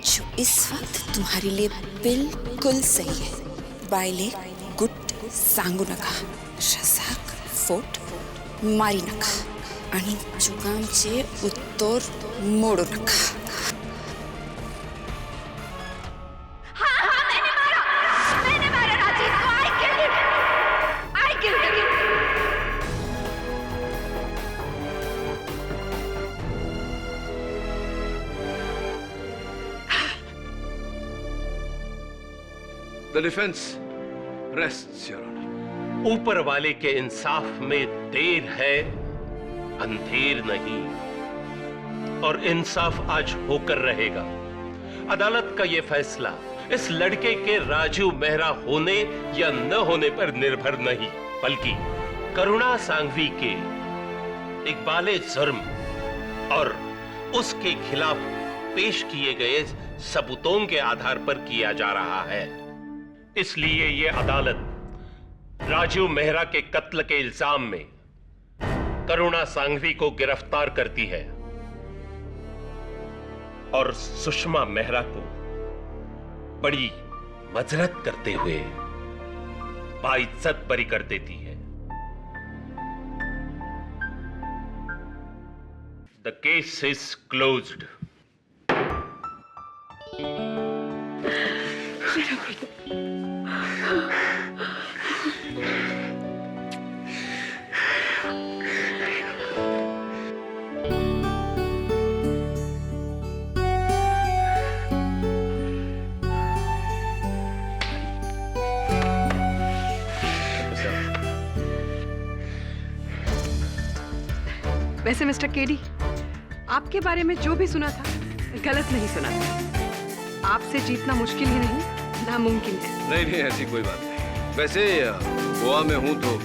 जो इस वक्त तुम्हारे लिए बिल्कुल सही है। बायले गुट सांगू नका, रजाक फोट मारी नका आणि जुगामचे उत्तर मोडू नका। The defense rests, Your Honor. ऊपर वाले के इंसाफ में देर है, अंधेर नहीं, और इंसाफ आज होकर रहेगा। अदालत का यह फैसला इस लड़के के राजू मेहरा होने या न होने पर निर्भर नहीं, बल्कि करुणा सांघवी के इकबाले जुर्म और उसके खिलाफ पेश किए गए सबूतों के आधार पर किया जा रहा है। इसलिए यह अदालत राजू मेहरा के कत्ल के इल्जाम में करुणा सांघवी को गिरफ्तार करती है और सुषमा मेहरा को बड़ी मजरत करते हुए बाइज्जत बरी कर देती है। The case is closed. वैसे मिस्टर केडी, आपके बारे में जो भी सुना था गलत नहीं सुना था। आपसे जीतना मुश्किल ही नहीं, नामुमकिन है। नहीं नहीं, ऐसी कोई बात नहीं। वैसे गोवा में हूं तो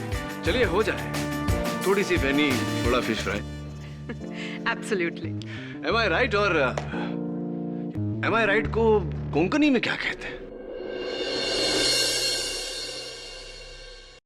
चलिए हो जाए, थोड़ी सी बेनी, थोड़ा फिश फ्राई। एब्सोल्युटली। एम आई राइट? और एम आई राइट को कोंकणी में क्या कहते हैं?